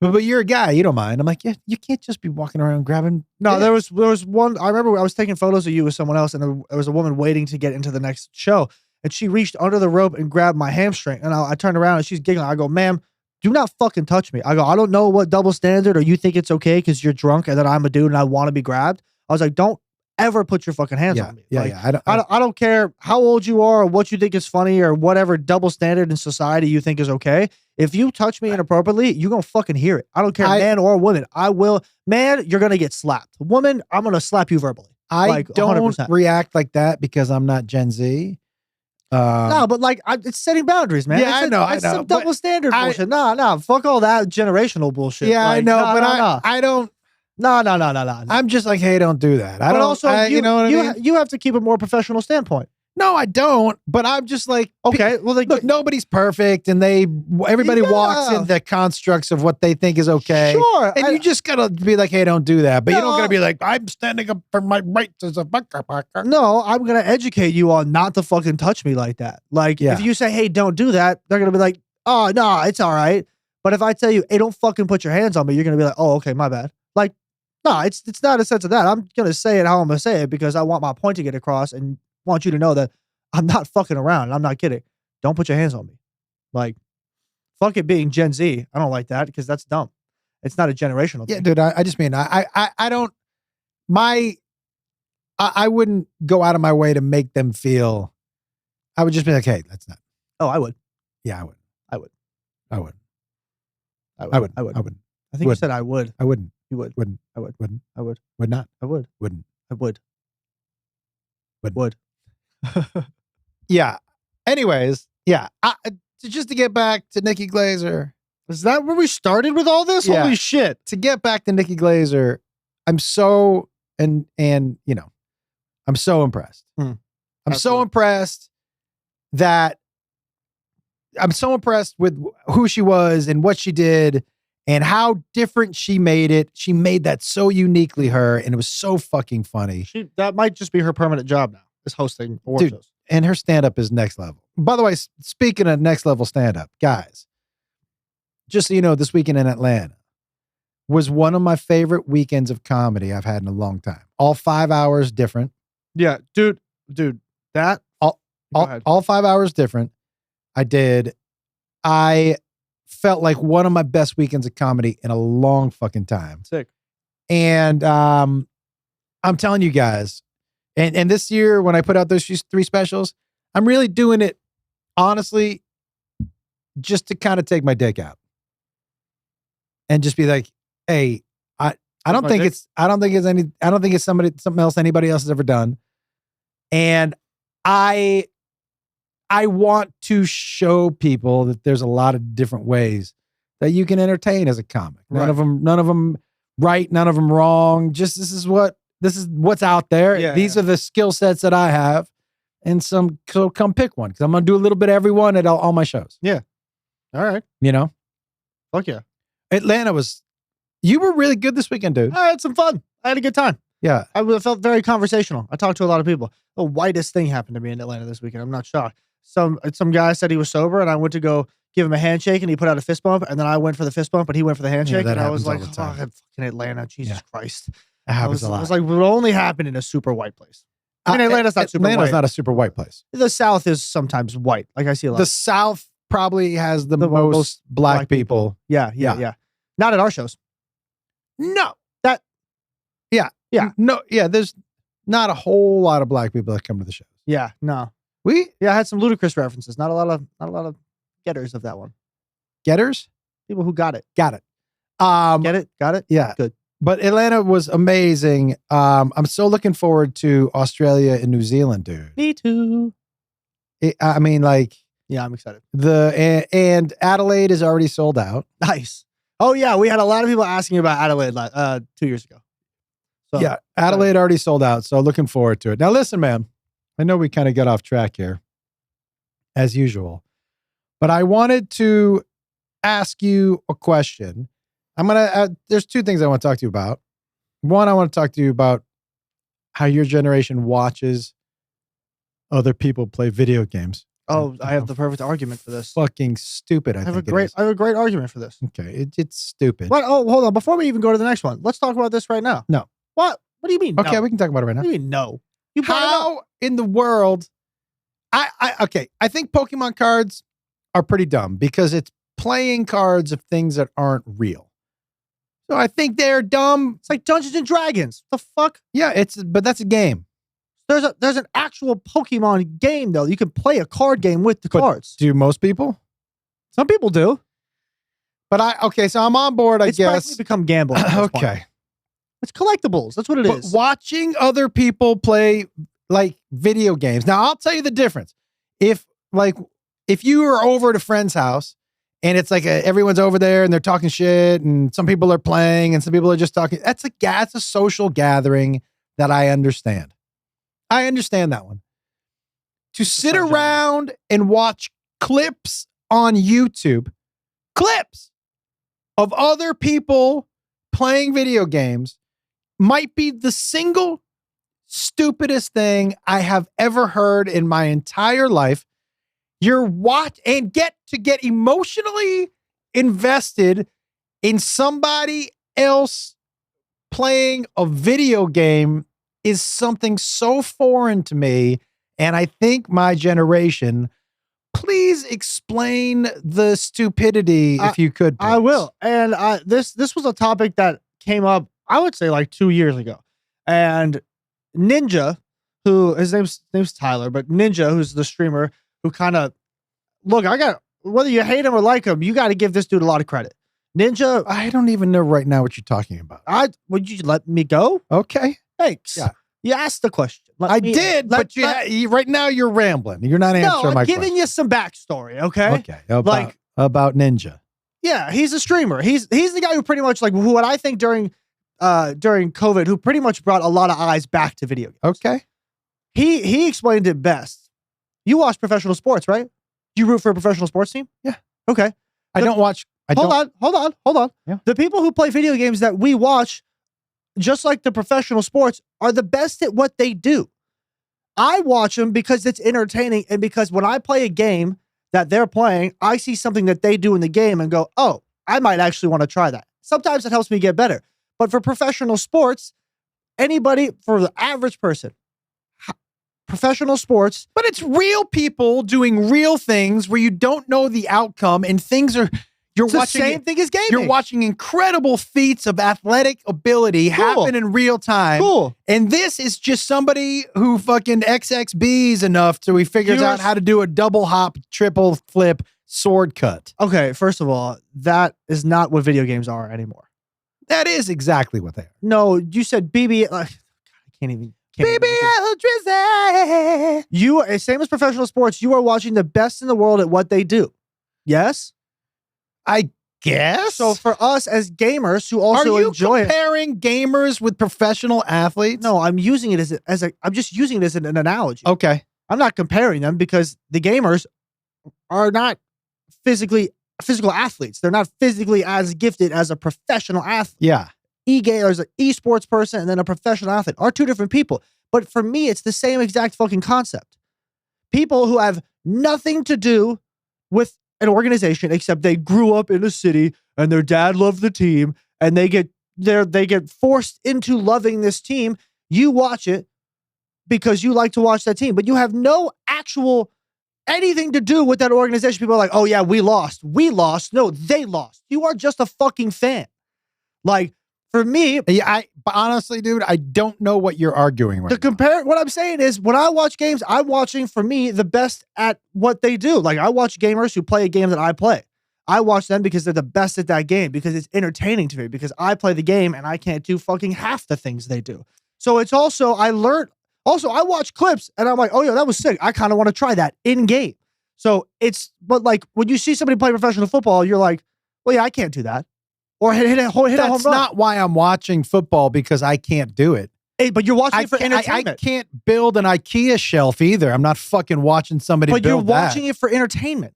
but you're a guy, you don't mind. I'm like, yeah, you can't just be walking around grabbing. No, there was one. I remember I was taking photos of you with someone else, and there was a woman waiting to get into the next show, and she reached under the rope and grabbed my hamstring, and I turned around and she's giggling. I go, "Ma'am, do not fucking touch me." I go, "I don't know what double standard or you think it's okay because you're drunk and that I'm a dude and I want to be grabbed." I was like, "Don't ever put your fucking hands on me." I don't care how old you are or what you think is funny or whatever double standard in society you think is okay. If you touch me inappropriately, you're going to fucking hear it. I don't care, man or woman. I will. Man, you're going to get slapped. Woman, I'm going to slap you verbally. I don't 100%. React like that because I'm not Gen Z. No, but like, it's setting boundaries, man. Yeah, I know. It's some double standard bullshit. No, fuck all that generational bullshit. Yeah, I know, but I don't. No. I'm just like, hey, don't do that. But also, you know what I mean? You have to keep a more professional standpoint. No, I don't. But I'm just like, okay. Well, look, nobody's perfect, and everybody walks in the constructs of what they think is okay. Sure, and you just gotta be like, hey, don't do that. But you don't gotta be like, I'm standing up for my rights as a fucker. No, I'm gonna educate you on not to fucking touch me like that. Like, if you say, hey, don't do that, they're gonna be like, oh no, it's all right. But if I tell you, hey, don't fucking put your hands on me, you're gonna be like, oh, okay, my bad. Like, no, it's not a sense of that. I'm gonna say it how I'm gonna say it because I want my point to get across and want you to know that I'm not fucking around. And I'm not kidding. Don't put your hands on me. Like, fuck it being Gen Z. I don't like that because that's dumb. It's not a generational thing. Yeah, dude. I just mean I don't. I wouldn't go out of my way to make them feel. I would just be like, hey, that's not. Oh, I would. Yeah, I would. I would. I would. I would. I would. I would. I wouldn't. I think you said I would. I wouldn't. You would. Wouldn't. I would. Wouldn't. I would. Would not. I would. Wouldn't. I would. Would. Would. Yeah. Anyways, yeah. Just to get back to Nikki Glaser. Is that where we started with all this? Yeah. Holy shit. To get back to Nikki Glaser, I'm so and you know, I'm so impressed. I'm so impressed with who she was and what she did and how different she made it. She made that so uniquely her, and it was so fucking funny. That might just be her permanent job now, is hosting award shows. And her stand-up is next level. By the way, speaking of next level stand-up, guys, just so you know, this weekend in Atlanta was one of my favorite weekends of comedy I've had in a long time. All 5 hours different. Yeah, dude, that all 5 hours different. I felt like one of my best weekends of comedy in a long fucking time. Sick. And I'm telling you guys, and this year when I put out those 3 specials, I'm really doing it honestly just to kind of take my dick out. and just be like, hey, I don't think it's something else anybody else has ever done. And I want to show people that there's a lot of different ways that you can entertain as a comic. None of them right, none of them wrong. Just this is what's out there. Yeah, These are the skill sets that I have. And so come pick one, because I'm gonna do a little bit of every one at all my shows. Yeah. All right. You know? Fuck yeah. Atlanta you were really good this weekend, dude. I had some fun. I had a good time. Yeah. I felt very conversational. I talked to a lot of people. The whitest thing happened to me in Atlanta this weekend. I'm not shocked. Some guy said he was sober, and I went to go give him a handshake, and he put out a fist bump, and then I went for the fist bump, and he went for the handshake, that and I was like, happens all the time. fucking Atlanta, Jesus Christ. It happens a lot. I was like, it would only happen in a super white place. I mean, Atlanta's not super Atlanta's white. not a super white place. The South is sometimes white. Like I see a lot. The South probably has the most black people. Yeah. Not at our shows. No. Yeah. No, there's not a whole lot of black people that come to the shows. Yeah, no. I had some ludicrous references. Not a lot of getters of that one. Getters? People who got it. Got it. Get it? Got it? Yeah. Good. But Atlanta was amazing. I'm so looking forward to Australia and New Zealand, dude. Me too. Yeah, I'm excited. And Adelaide is already sold out. Nice. Oh yeah, we had a lot of people asking about Adelaide 2 years ago. So, yeah, Adelaide already sold out, so looking forward to it. Now listen, man, I know we kind of got off track here, as usual, but I wanted to ask you a question. There's two things I want to talk to you about. One, I want to talk to you about how your generation watches other people play video games. Oh, I have the perfect argument for this. Fucking stupid. I have a great argument for this. Okay, it's stupid. What? Oh, hold on. Before we even go to the next one, let's talk about this right now. No. What? What do you mean? Okay, no? we can talk about it right now. What do you mean no? You brought it up. How in the world? I think Pokemon cards are pretty dumb because it's playing cards of things that aren't real. So I think they're dumb. It's like Dungeons and Dragons. The fuck? Yeah, but that's a game. There's an actual Pokemon game though. You can play a card game with the cards. Do most people? Some people do. But so I'm on board, I guess. It's become gambling. At this point. Okay. It's collectibles. That's what it is. Watching other people play like video games. Now I'll tell you the difference. If you are over at a friend's house and it's like everyone's over there and they're talking shit and some people are playing and some people are just talking. That's a social gathering that I understand. I understand that one. To sit around and watch clips on YouTube, clips of other people playing video games might be the single stupidest thing I have ever heard in my entire life. Get emotionally invested in somebody else playing a video game is something so foreign to me. And I think my generation, please explain the stupidity if you could. Please. I will. And this was a topic that came up, I would say like 2 years ago. And Ninja, who his name's Tyler, but Ninja, who's the streamer who kind of whether you hate him or like him, you got to give this dude a lot of credit. Ninja, I don't even know right now what you're talking about. Would you let me go? Okay. Thanks. Yeah. You asked the question. But right now you're rambling. You're not answering my question. I'm giving you some backstory, okay? Okay. About Ninja. Yeah, he's a streamer. He's the guy who pretty much what I think during COVID, who pretty much brought a lot of eyes back to video games. Okay. He explained it best. You watch professional sports, right? Do you root for a professional sports team? Yeah. Okay. Hold on. Yeah. The people who play video games that we watch, just like the professional sports, are the best at what they do. I watch them because it's entertaining and because when I play a game that they're playing, I see something that they do in the game and go, oh, I might actually want to try that. Sometimes it helps me get better. But for professional sports, for the average person, professional sports. But it's real people doing real things where you don't know the outcome and you're watching the same thing as gaming. You're watching incredible feats of athletic ability happen in real time. Cool. And this is just somebody who fucking XXBs enough so he figures out how to do a double hop, triple flip sword cut. Okay, first of all, that is not what video games are anymore. That is exactly what they are. No, you said BB. I can't even. BBL Drizzy. You are same as professional sports. You are watching the best in the world at what they do. Yes, I guess. so for us as gamers who also are you enjoy it. comparing gamers with professional athletes? No, I'm using it as a. I'm just using it as an analogy. Okay. I'm not comparing them because the gamers are not physical athletes. They're not physically as gifted as a professional athlete. Yeah. There's an esports person and then a professional athlete are two different people. But for me, it's the same exact fucking concept. People who have nothing to do with an organization except they grew up in a city and their dad loved the team and they get forced into loving this team. You watch it because you like to watch that team, but you have no actual anything to do with that organization. People are like, oh yeah, we lost. We lost. No, they lost. You are just a fucking fan. Like, for me, Yeah, but honestly, dude, I don't know what you're arguing right now. what I'm saying is when I watch games, I'm watching, for me, the best at what they do. Like, I watch gamers who play a game that I play. I watch them because they're the best at that game, because it's entertaining to me, because I play the game and I can't do fucking half the things they do. So it's also, I watch clips and I'm like, oh yeah, that was sick. I kind of want to try that in game. But like when you see somebody play professional football, you're like, well, yeah, I can't do that. Or hit a home run. That's not why I'm watching football, because I can't do it. Hey, but you're watching it for I entertainment. can't build an IKEA shelf either. I'm not fucking watching somebody But build you're watching it for entertainment.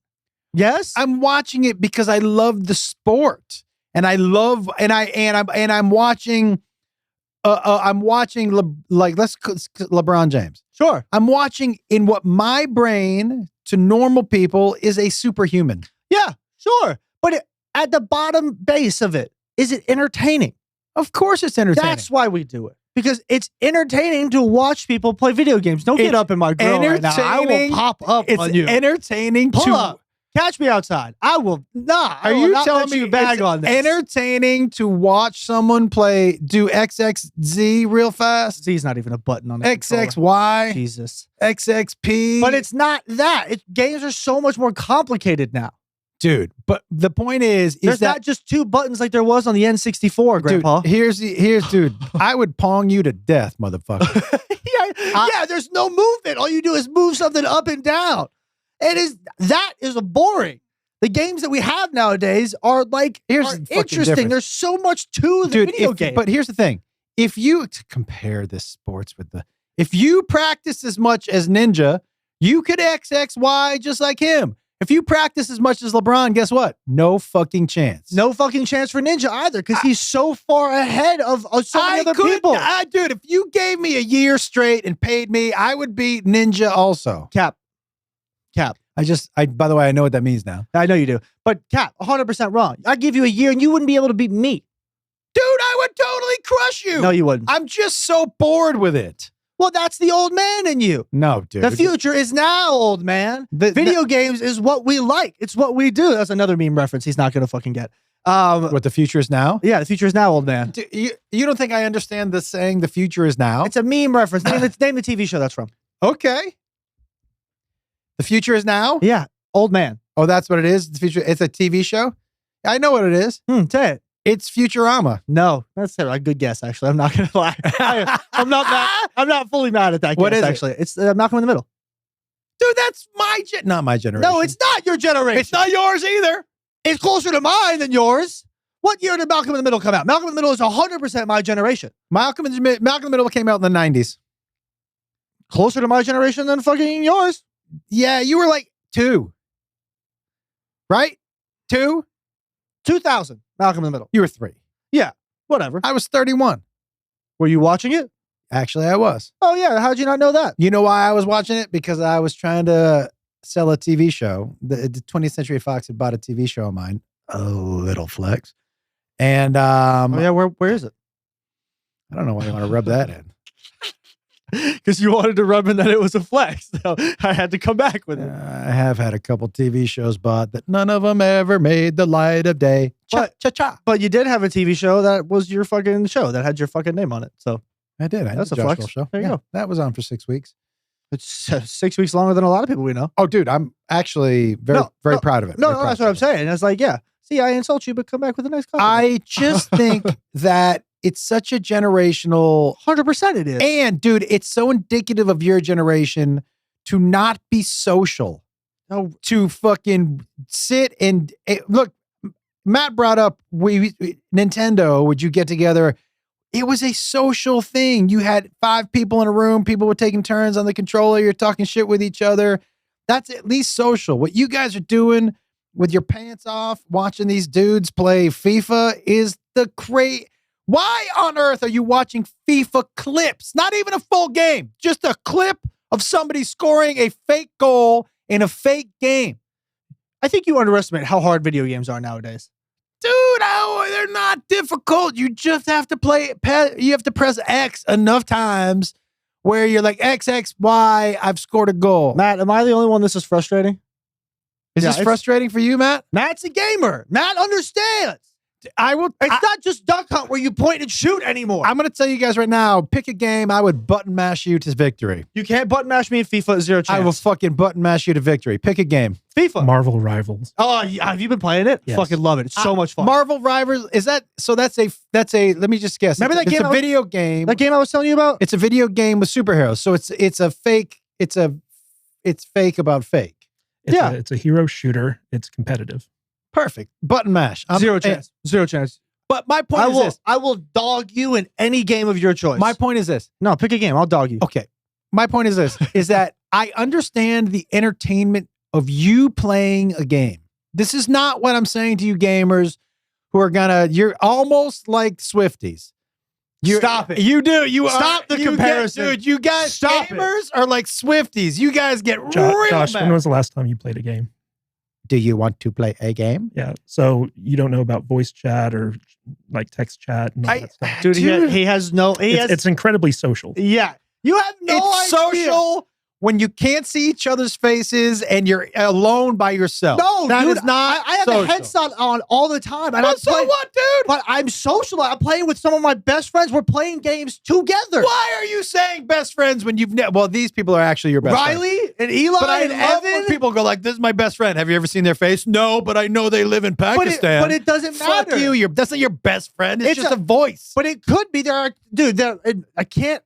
Yes? I'm watching it because I love the sport, and I love I'm watching. I'm watching LeBron James. Sure. I'm watching in what my brain to normal people is a superhuman. Yeah, sure. But at the bottom base of it, is it entertaining? Of course, it's entertaining. That's why we do it. Because it's entertaining to watch people play video games. Don't get It's up in my grill right now. I will entertaining. pop up It's on you. entertaining Pull to. up. Catch me outside. I will not. Are I will you not telling let me you bag it's on this? entertaining to watch someone do XXZ real fast? Z's not even a button on it. XXY, Jesus. XXP. But it's not that. Games are so much more complicated now. dude. But the point is There's that not just two buttons like there was on the N64, Grandpa. Dude, here's dude. I would pong you to death, motherfucker. yeah, there's no movement. All you do is move something up and down. That is boring. The games that we have nowadays are like Here's the fucking interesting. difference. There's so much to the video game. But here's the thing. If you to compare this sports with if you practice as much as Ninja, you could XXY just like him. If you practice as much as LeBron, guess what? No fucking chance. No fucking chance for Ninja either, because he's so far ahead of so many other people. Dude, if you gave me a year straight and paid me, I would beat Ninja also. Cap. By the way, I know what that means now. I know you do. But Cap, 100% wrong. I give you a year and you wouldn't be able to beat me. Dude, I would totally crush you. No, you wouldn't. I'm just so bored with it. Well, that's the old man in you. No, dude. The future is now, old man. Video games is what we like. It's what we do. That's another meme reference he's not going to fucking get. What the future is now? Yeah, the future is now, old man. Dude, you don't think I understand the saying the future is now? It's a meme reference. Name the TV show that's from. Okay. The future is now? Yeah, old man. Oh, that's what it is? The future. It's a TV show? I know what it is. Say it. It's Futurama. No, that's a good guess, actually. I'm not going to lie. I'm not fully mad at that What guess, is it? actually. It's Malcolm in the Middle. Dude, that's not my generation. No, it's not your generation. It's not yours either. It's closer to mine than yours. What year did Malcolm in the Middle come out? Malcolm in the Middle is 100% my generation. Malcolm in the Middle came out in the 90s. Closer to my generation than fucking yours. Yeah, you were like 2. Right? 2? 2000, Malcolm in the Middle. You were 3. Yeah, whatever. I was 31. Were you watching it? Actually, I was. Oh, yeah. How'd you not know that? You know why I was watching it? Because I was trying to sell a TV show. The 20th Century Fox had bought a TV show of mine. A little flex. And Oh, yeah. Where is it? I don't know why you want to rub that in. Because you wanted to rub in that it was a flex. So I had to come back with it. I have had a couple TV shows bought that none of them ever made the light of day. Cha-cha-cha. But you did have a TV show that was your fucking show that had your fucking name on it. So I did. That's did a Josh flex. Show. There you go. That was on for 6 weeks. It's 6 weeks longer than a lot of people we know. Oh, dude, I'm actually very proud of it. No, that's what I'm saying. It's like, yeah, see, I insult you, but come back with a nice compliment. I just think that it's such a generational 100% it is. And dude, it's so indicative of your generation to not be social. No. To fucking sit and look, Matt brought up Nintendo, would you get together? It was a social thing. You had 5 people in a room, people were taking turns on the controller, you're talking shit with each other. That's at least social. What you guys are doing with your pants off, watching these dudes play FIFA is the crazy. Why on earth are you watching FIFA clips? Not even a full game, just a clip of somebody scoring a fake goal in a fake game. I think you underestimate how hard video games are nowadays. Dude, they're not difficult. You just have to you have to press X enough times where you're like, X, X, Y, I've scored a goal. Matt, am I the only one this is frustrating? Is this frustrating for you, Matt? Matt's a gamer. Matt understands. It's not just Duck Hunt where you point and shoot anymore. I'm going to tell you guys right now, pick a game, I would button mash you to victory. You can't button mash me in FIFA, 0 chance. I will fucking button mash you to victory. Pick a game. FIFA. Marvel Rivals. Oh, have you been playing it? Yes. Fucking love it. It's so much fun. Marvel Rivals, is that, so that's a, let me just guess. Remember that game? It's a video game. That game I was telling you about? It's a video game with superheroes. So it's a fake, it's fake about fake. It's a hero shooter. It's competitive. Perfect. Button mash. 0 chance. 0 chance. But my point is this. I will dog you in any game of your choice. My point is this. No, pick a game. I'll dog you. Okay. My point is this, is that I understand the entertainment of you playing a game. This is not what I'm saying to you gamers who are you're almost like Swifties. Stop it. You do. You Stop the comparison. Dude, you guys, gamers are like Swifties. You guys get real Josh, mad. when was the last time you played a game? Do you want to play a game? Yeah. So you don't know about voice chat or like text chat and all that stuff. Dude, he has no... It's incredibly social. Yeah. You have no It's idea. social when you can't see each other's faces and you're alone by yourself. No, that dude, is not I have social. a headset on all the time. And Well, so what, dude? But I'm social. I'm playing with some of my best friends. We're playing games together. Why are you saying best friends when you've well, these people are actually your best friends. Riley and Eli But I and love when Evan. people go like, this is my best friend. Have you ever seen their face? No, but I know they live in Pakistan. But it doesn't matter. Fuck you. That's not your best friend. It's just a voice. But it could be. I can't.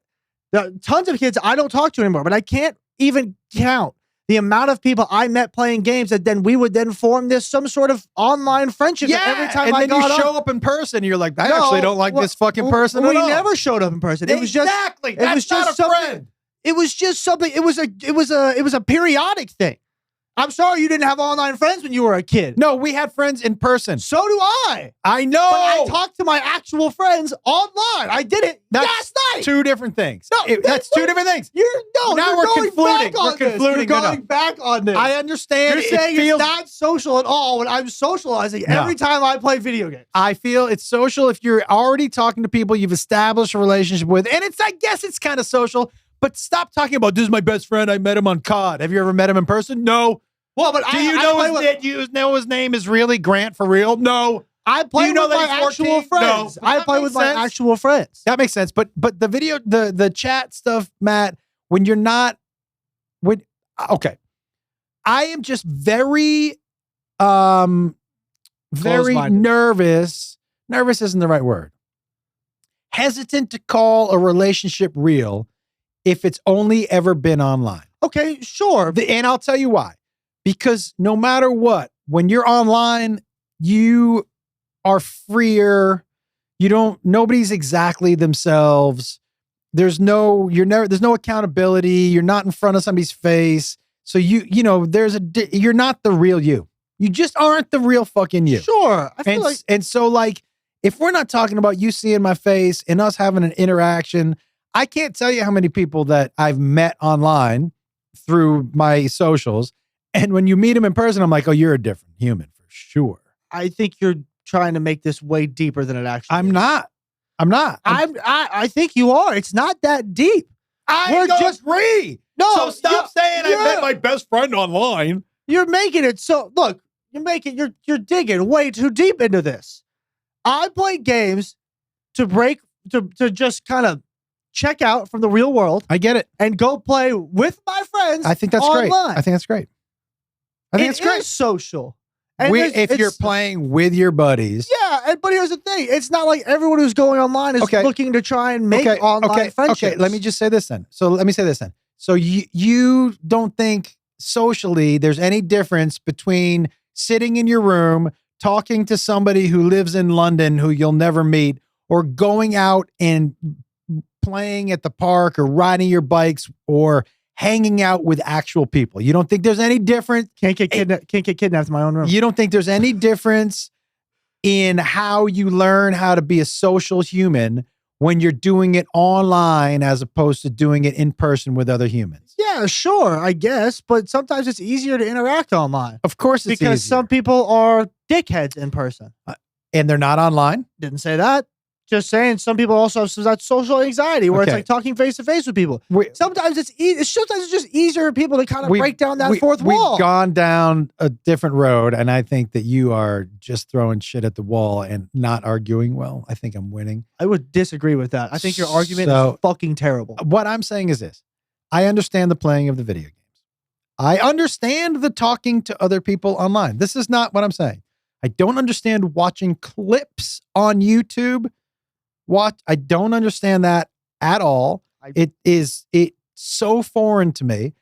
There are tons of kids I don't talk to anymore, but I can't even count the amount of people I met playing games that then we would then form some sort of online friendship. Yeah, every time and I then got you show up in person, you're like, I actually don't like this fucking person We at all. never showed up in person. It was just exactly. It was just not a something. friend. It was just something. It was a periodic thing. I'm sorry you didn't have online friends when you were a kid. No, we had friends in person. So do I. I know. But I talked to my actual friends online. I did it last night. Two different things. No, that's two different things. Now Now we're concluding. We're concluding. You're going back on this. I understand. You're saying feels, it's not social at all when I'm socializing every time I play video games. I feel it's social if you're already talking to people you've established a relationship with. And I guess it's kind of social, but stop talking about, this is my best friend. I met him on COD. Have you ever met him in person? No. Well, but Do you know his name is really Grant for real? No. I play with my actual friends. No. I play with my actual friends. That makes sense. But the video, the chat stuff, Matt, when you're not, okay. I am just very nervous. Nervous isn't the right word. Hesitant to call a relationship real if it's only ever been online. Okay, sure. And I'll tell you why. Because no matter what, when you're online, you are freer. Nobody's exactly themselves. There's no accountability. You're not in front of somebody's face. So you're not the real you. You just aren't the real fucking you. Sure. I feel and so like, if we're not talking about you seeing my face and us having an interaction, I can't tell you how many people that I've met online through my socials. And when you meet them in person, I'm like, oh, you're a different human for sure. I think you're trying to make this way deeper than it actually I'm is. not. I think you are. It's not that deep. I don't agree. No. So stop saying I met my best friend online. You're making it so, look, you're digging way too deep into this. I play games to just kind of check out from the real world I get it. and go play with my friends. I think that's online. great. I think that's great. I think It it's great. is social. And If you're it's- playing with your buddies. Yeah, but here's the thing. It's not like everyone who's going online is Okay. looking to try and make online friendships. Okay, let me just say this then. So you don't think socially there's any difference between sitting in your room talking to somebody who lives in London who you'll never meet, or going out and playing at the park or riding your bikes or hanging out with actual people? You don't think there's any difference? Can't get kidnapped in my own room. You don't think there's any difference in how you learn how to be a social human when you're doing it online as opposed to doing it in person with other humans? Yeah, sure, I guess, but sometimes it's easier to interact online Of course it's because easier. some people are dickheads in person. And they're not online? Didn't say that. Just saying, some people also have that social anxiety where it's Okay. like talking face to face with people. Sometimes it's just easier for people to kind of We've- break down that fourth wall. We've gone down a different road, and I think that you are just throwing shit at the wall and not arguing well. I think I'm winning. I would disagree with that. I think your argument So- is fucking terrible. What I'm saying is this. I understand the playing of the video games. I understand the talking to other people online. This is not what I'm saying. I don't understand watching clips on YouTube. I don't understand that at all. It's so foreign to me.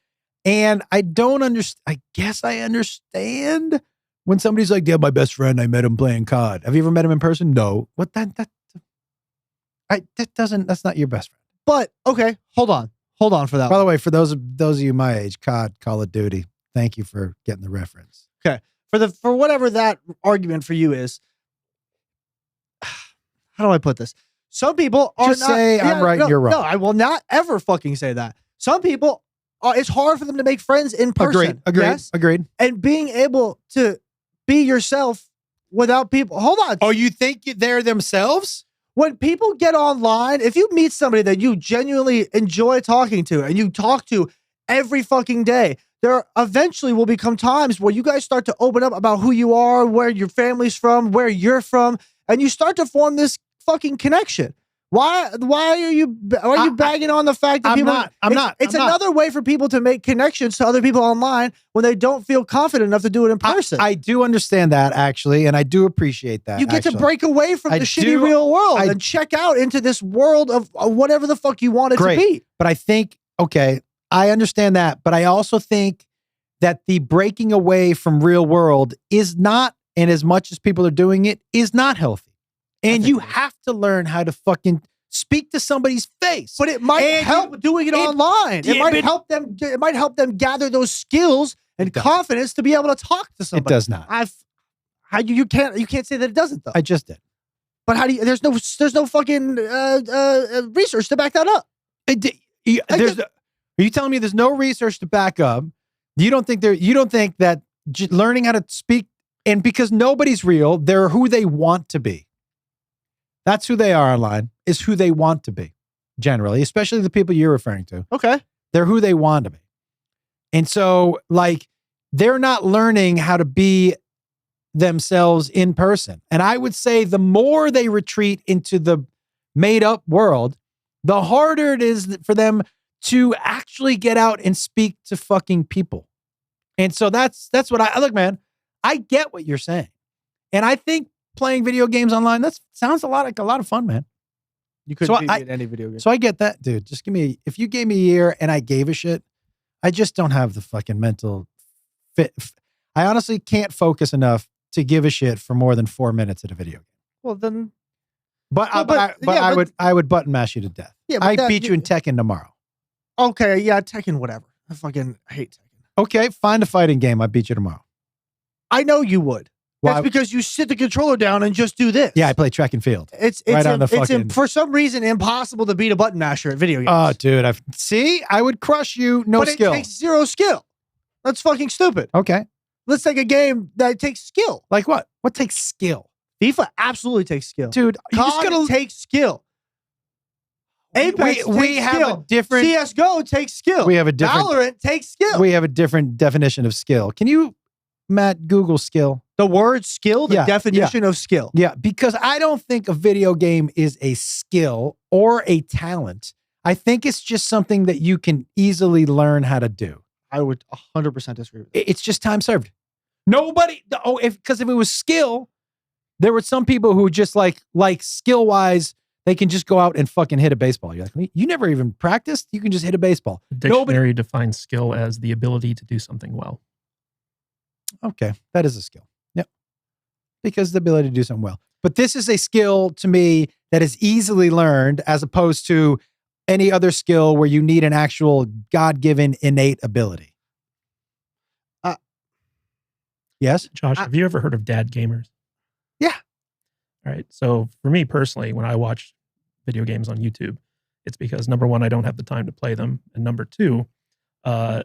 And I don't understand. I guess I understand when somebody's like, yeah, my best friend, I met him playing COD. Have you ever met him in person? No. What that's not your best friend. But okay, hold on for that. By the way, for those of you my age, COD, Call of Duty, thank you for getting the reference. For whatever that argument for you is, how do I put this? Some people are Just say I'm right, no, you're wrong. No, I will not ever fucking say that. Some people, it's hard for them to make friends in person. Agreed. And being able to be yourself without people. Hold on. Oh, you think they're themselves? When people get online, if you meet somebody that you genuinely enjoy talking to and you talk to every fucking day, there eventually will become times where you guys start to open up about who you are, where your family's from, where you're from, and you start to form this fucking connection. Why are you bagging on the fact that It's another way for people to make connections to other people online when they don't feel confident enough to do it in person. I do understand that, actually, and I do appreciate that. You get to actually. break away from the shitty real world and check out into this world of whatever the fuck you want it to be. But I think, okay, I understand that, but I also think that the breaking away from real world is not, and as much as people are doing it, is not healthy. And you have to learn how to fucking speak to somebody's face. But it might help doing it online. It might help them gather those skills and confidence to be able to talk to somebody. It does not. You can't say that it doesn't though. I just did. But how do you? There's no fucking research to back that up. Are you telling me there's no research to back up? You don't think that learning how to speak, and because nobody's real, they're who they want to be. That's who they are online, is who they want to be, generally, especially the people you're referring to. Okay. They're who they want to be. And so, like, they're not learning how to be themselves in person. And I would say the more they retreat into the made-up world, the harder it is for them to actually get out and speak to fucking people. And so that's what look, man, I get what you're saying. And I think playing video games online, that sounds like a lot of fun, man. You couldn't beat me in any video game. So I get that, dude. Just if you gave me a year and I gave a shit, I just don't have the fucking mental fit. I honestly can't focus enough to give a shit for more than 4 minutes at a video game. Well, then. I would button mash you to death. Yeah, I'd beat you in Tekken tomorrow. Okay, yeah, Tekken, whatever. I fucking hate Tekken. Okay, find a fighting game. I beat you tomorrow. I know you would. That's because you sit the controller down and just do this. Yeah, I play track and field. It's for some reason impossible to beat a button masher at video games. Oh, dude, I would crush you. No skill. But it takes zero skill. That's fucking stupid. Okay. Let's take a game that takes skill. Like what? What takes skill? FIFA absolutely takes skill. Dude, you just gotta take skill. Apex we have skill. a different CSGO takes skill. We have a different Valorant takes skill. We have a different definition of skill. Can you, Matt, Google skill? The word skill, the definition of skill. Yeah, because I don't think a video game is a skill or a talent. I think it's just something that you can easily learn how to do. I would 100% disagree with that. It's just time served. Nobody. Because if it was skill, there were some people who just like skill wise, they can just go out and fucking hit a baseball. You're like, you never even practiced. You can just hit a baseball. The dictionary defines skill as the ability to do something well. Okay, that is a skill. Yep. Because the ability to do something well. But this is a skill to me that is easily learned as opposed to any other skill where you need an actual God-given innate ability. Yes? Josh, have you ever heard of dad gamers? Yeah. All right. So for me personally, when I watch video games on YouTube, it's because number one, I don't have the time to play them. And number two, I'm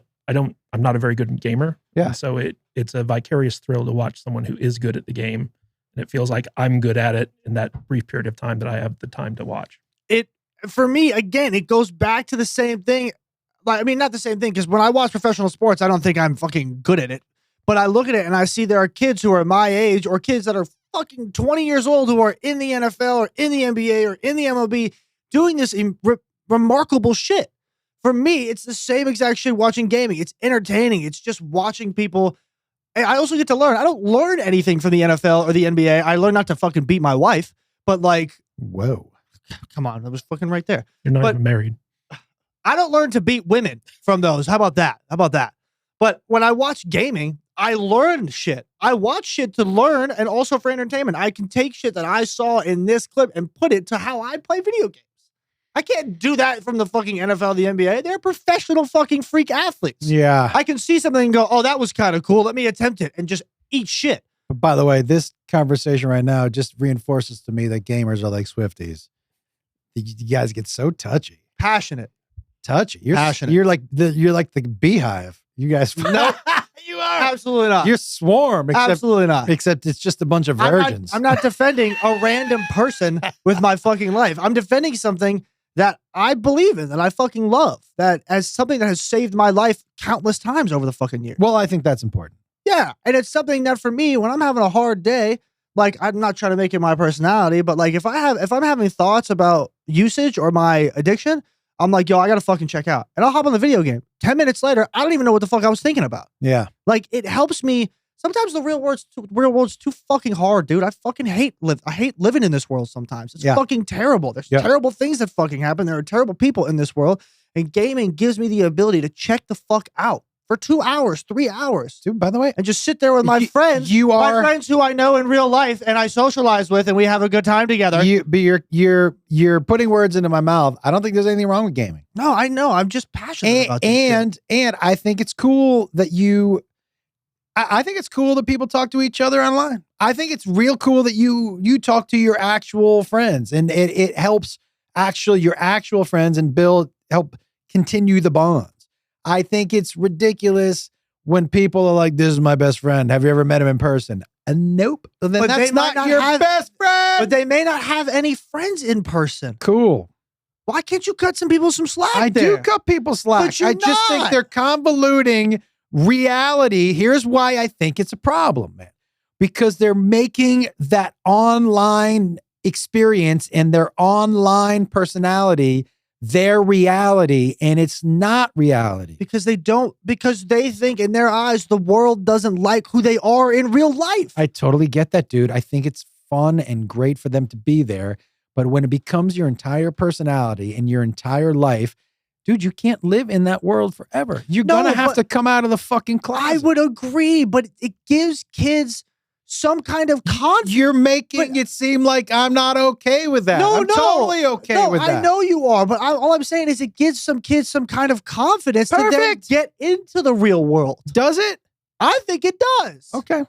not a very good gamer. Yeah. And so it's a vicarious thrill to watch someone who is good at the game. And it feels like I'm good at it in that brief period of time that I have the time to watch. For me, again, it goes back to the same thing. Like, I mean, not the same thing, because when I watch professional sports, I don't think I'm fucking good at it. But I look at it and I see there are kids who are my age or kids that are fucking 20 years old who are in the NFL or in the NBA or in the MLB doing this remarkable shit. For me, it's the same exact shit watching gaming. It's entertaining. It's just watching people. And I also get to learn. I don't learn anything from the NFL or the NBA. I learn not to fucking beat my wife. But like, whoa. Come on, that was fucking right there. You're not even married. I don't learn to beat women from those. How about that? But when I watch gaming, I learn shit. I watch shit to learn and also for entertainment. I can take shit that I saw in this clip and put it to how I play video games. I can't do that from the fucking NFL, the NBA. They're professional fucking freak athletes. Yeah. I can see something and go, oh, that was kind of cool. Let me attempt it and just eat shit. But by the way, this conversation right now just reinforces to me that gamers are like Swifties. You guys get so touchy. Passionate. Touchy. You're passionate. You're like the beehive. You guys. No, you are. Absolutely not. You're swarm. Absolutely not. Except it's just a bunch of virgins. I'm not defending a random person with my fucking life. I'm defending something that I believe in, that I fucking love, that as something that has saved my life countless times over the fucking years. Well, I think that's important. Yeah. And it's something that for me, when I'm having a hard day, like I'm not trying to make it my personality, but like if I'm having thoughts about usage or my addiction, I'm like, yo, I gotta fucking check out. And I'll hop on the video game. 10 minutes later, I don't even know what the fuck I was thinking about. Yeah. Like it helps me. Sometimes the real world's too fucking hard, dude. I fucking hate living in this world sometimes. It's fucking terrible. There's terrible things that fucking happen. There are terrible people in this world. And gaming gives me the ability to check the fuck out for 2 hours, 3 hours. Dude, by the way, and just sit there with my friends. My friends who I know in real life and I socialize with and we have a good time together. You're putting words into my mouth. I don't think there's anything wrong with gaming. No, I know. I'm just passionate about this. And I think it's cool that I think it's cool that people talk to each other online. I think it's real cool that you talk to your actual friends and it helps your actual friends and help continue the bonds. I think it's ridiculous when people are like, this is my best friend. Have you ever met him in person? Nope. Then but that's not your best friend. But they may not have any friends in person. Cool. Why can't you cut some people some slack? I do cut people slack. I just think they're convoluting reality. Here's why I think it's a problem, man. Because they're making that online experience and their online personality their reality, and it's not reality. Because they think in their eyes the world doesn't like who they are in real life. I totally get that, dude. I think it's fun and great for them to be there. But when it becomes your entire personality and your entire life, dude, you can't live in that world forever. You're gonna have to come out of the fucking closet. I would agree, but it gives kids some kind of confidence. You're making it seem like I'm not okay with that. I'm totally okay with that. I know you are, but all I'm saying is it gives some kids some kind of confidence to then get into the real world. Does it? I think it does. Okay.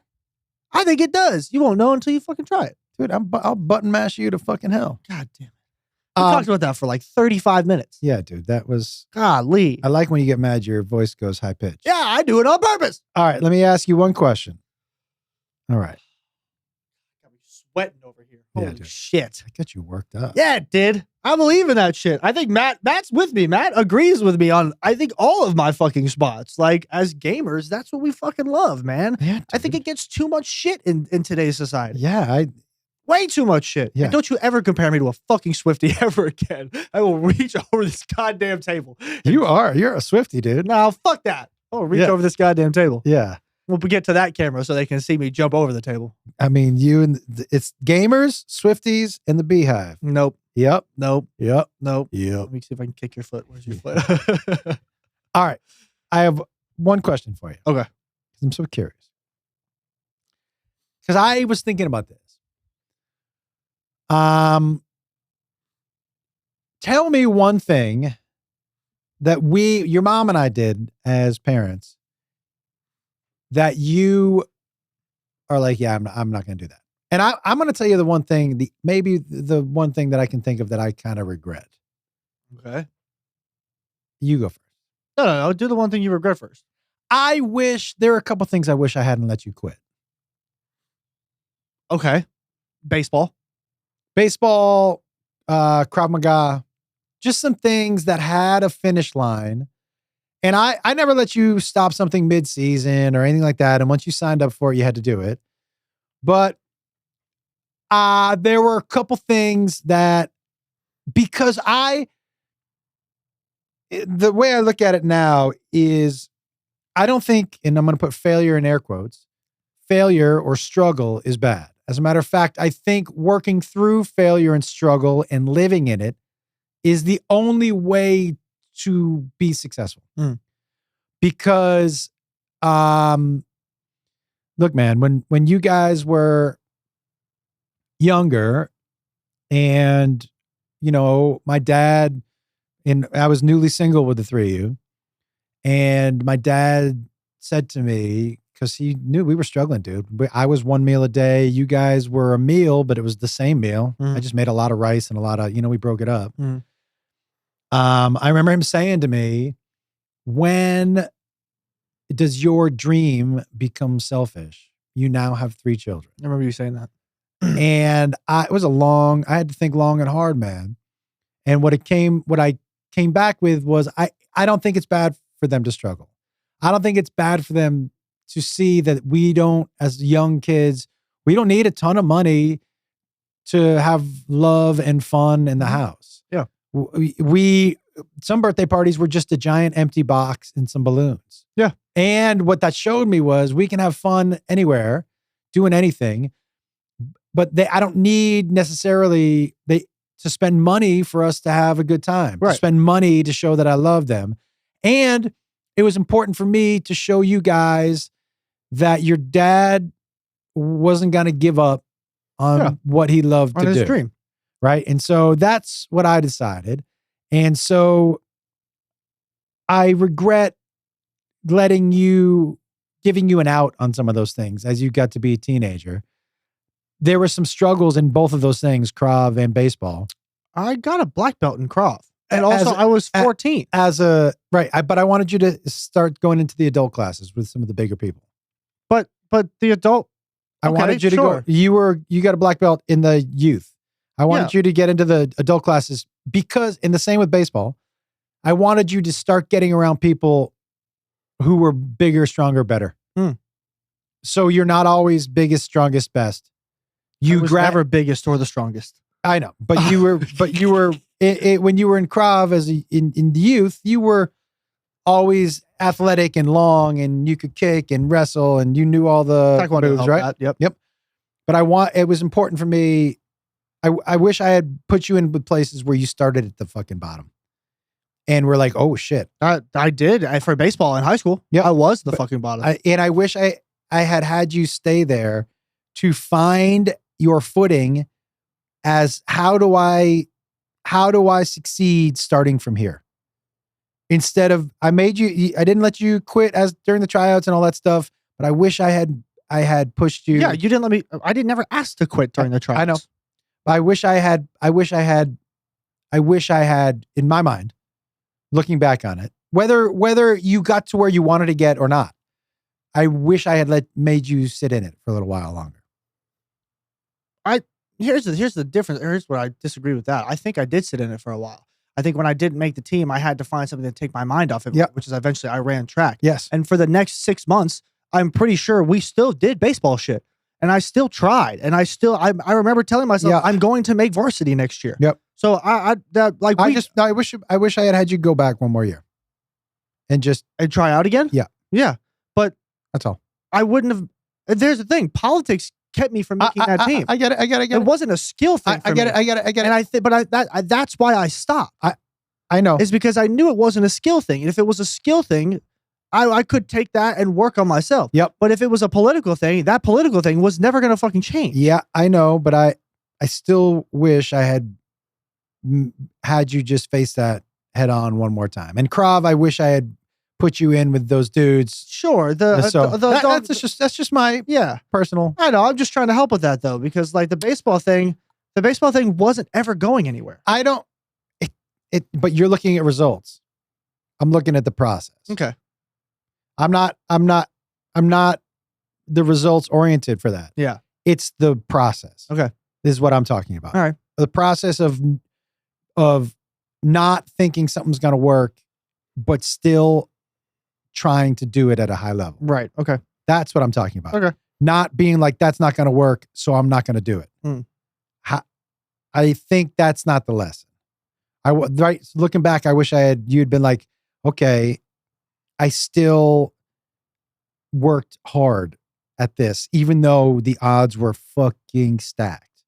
I think it does. You won't know until you fucking try it. Dude, I'll button mash you to fucking hell. God damn it. We talked about that for like 35 minutes. Yeah, dude, that was... Golly. I like when you get mad, your voice goes high pitched. Yeah, I do it on purpose. All right, let me ask you one question. All right. Got me sweating over here. Holy shit. I got you worked up. Yeah, it did. I believe in that shit. I think Matt's with me. Matt agrees with me on, I think, all of my fucking spots. Like, as gamers, that's what we fucking love, man. Yeah, I think it gets too much shit in today's society. Yeah, Way too much shit. Yeah. And don't you ever compare me to a fucking Swiftie ever again. I will reach over this goddamn table. You're a Swiftie, dude. No, fuck that. I'll reach Yeah. over this goddamn table. Yeah. We'll get to that camera so they can see me jump over the table. I mean, you and it's gamers, Swifties, and the Beehive. Nope. Yep. Nope. Yep. Nope. Yep. Let me see if I can kick your foot. Where's your foot? All right. I have one question for you. Okay. I'm so curious. Because I was thinking about this. Tell me one thing that your mom and I did as parents that you are like, yeah, I'm not going to do that. And I'm going to tell you the one thing, maybe the one thing that I can think of that I kind of regret. Okay. You go first. No. Do the one thing you regret first. There are a couple things I wish I hadn't let you quit. Okay. Baseball. Krav Maga, just some things that had a finish line. And I never let you stop something mid-season or anything like that. And once you signed up for it, you had to do it. But there were a couple things that, because the way I look at it now is, I don't think, and I'm going to put failure in air quotes, failure or struggle is bad. As a matter of fact, I think working through failure and struggle and living in it is the only way to be successful. Because, look, man, when you guys were younger and, my dad, and I was newly single with the three of you, and my dad said to me, because he knew we were struggling, dude. I was one meal a day. You guys were a meal, but it was the same meal. I just made a lot of rice and a lot of, we broke it up. I remember him saying to me, when does your dream become selfish? You now have 3 children. I remember you saying that. And I had to think long and hard, man. And what I came back with was, I don't think it's bad for them to struggle. I don't think it's bad for them to see that we don't, as young kids, we don't need a ton of money to have love and fun in the house. Yeah. Some birthday parties were just a giant empty box and some balloons. Yeah. And what that showed me was we can have fun anywhere, doing anything, but I don't need necessarily to spend money for us to have a good time, right. To spend money to show that I love them. And it was important for me to show you guys that your dad wasn't going to give up on what he loved on to his do. Dream. Right. And so that's what I decided. And so I regret giving you an out on some of those things as you got to be a teenager. There were some struggles in both of those things, Krav and baseball. I got a black belt in Krav. And also I was 14. But I wanted you to start going into the adult classes with some of the bigger people. But the adult, I wanted you to go. You got a black belt in the youth. I wanted you to get into the adult classes because, and the same with baseball, I wanted you to start getting around people who were bigger, stronger, better. So you're not always biggest, strongest, best. You was never biggest or the strongest. I know, but you were when you were in Krav in the youth, you were always athletic and long, and you could kick and wrestle, and you knew all the moves, right? That. Yep. But it was important for me. I wish I had put you in places where you started at the fucking bottom, and we're like, oh shit. I did for baseball in high school. Yeah, I was the fucking bottom. I wish I had you stay there to find your footing as how do I succeed starting from here? Instead of, I didn't let you quit during the tryouts and all that stuff, but I wish I had pushed you. Yeah, you didn't let me, I didn't never ask to quit during the tryouts. I know. I wish I had in my mind, looking back on it, whether you got to where you wanted to get or not, I wish I had made you sit in it for a little while longer. Here's the difference. Here's what I disagree with that. I think I did sit in it for a while. I think when I didn't make the team, I had to find something to take my mind off of it, which is eventually I ran track. Yes. And for the next 6 months, I'm pretty sure we still did baseball shit. and I still tried, and I remember telling myself, Yeah. I'm going to make varsity next year. Yep. So I wish I had you go back one more year, and just and try out again. Yeah. Yeah. But that's all. I wouldn't have. There's the thing. Politics kept me from making that team. I get it. It wasn't a skill thing. I get it. I get it. And I think, but that's why I stopped. I know. Is because I knew it wasn't a skill thing. And if it was a skill thing, I could take that and work on myself. Yep. But if it was a political thing, that political thing was never going to fucking change. Yeah, I know, but I still wish I had had you just face that head on one more time. And Krav, I wish I had put you in with those dudes. Sure. That's just my personal. I know. I'm just trying to help with that though, because like the baseball thing wasn't ever going anywhere. I don't. But you're looking at results. I'm looking at the process. Okay. I'm not the results oriented for that. Yeah. It's the process. Okay. This is what I'm talking about. All right. The process of not thinking something's going to work, but still trying to do it at a high level. Right. Okay. That's what I'm talking about. Okay. Not being like, that's not going to work, so I'm not going to do it. I think that's not the lesson. Right. Looking back, I wish you'd been like, okay, I still worked hard at this, even though the odds were fucking stacked.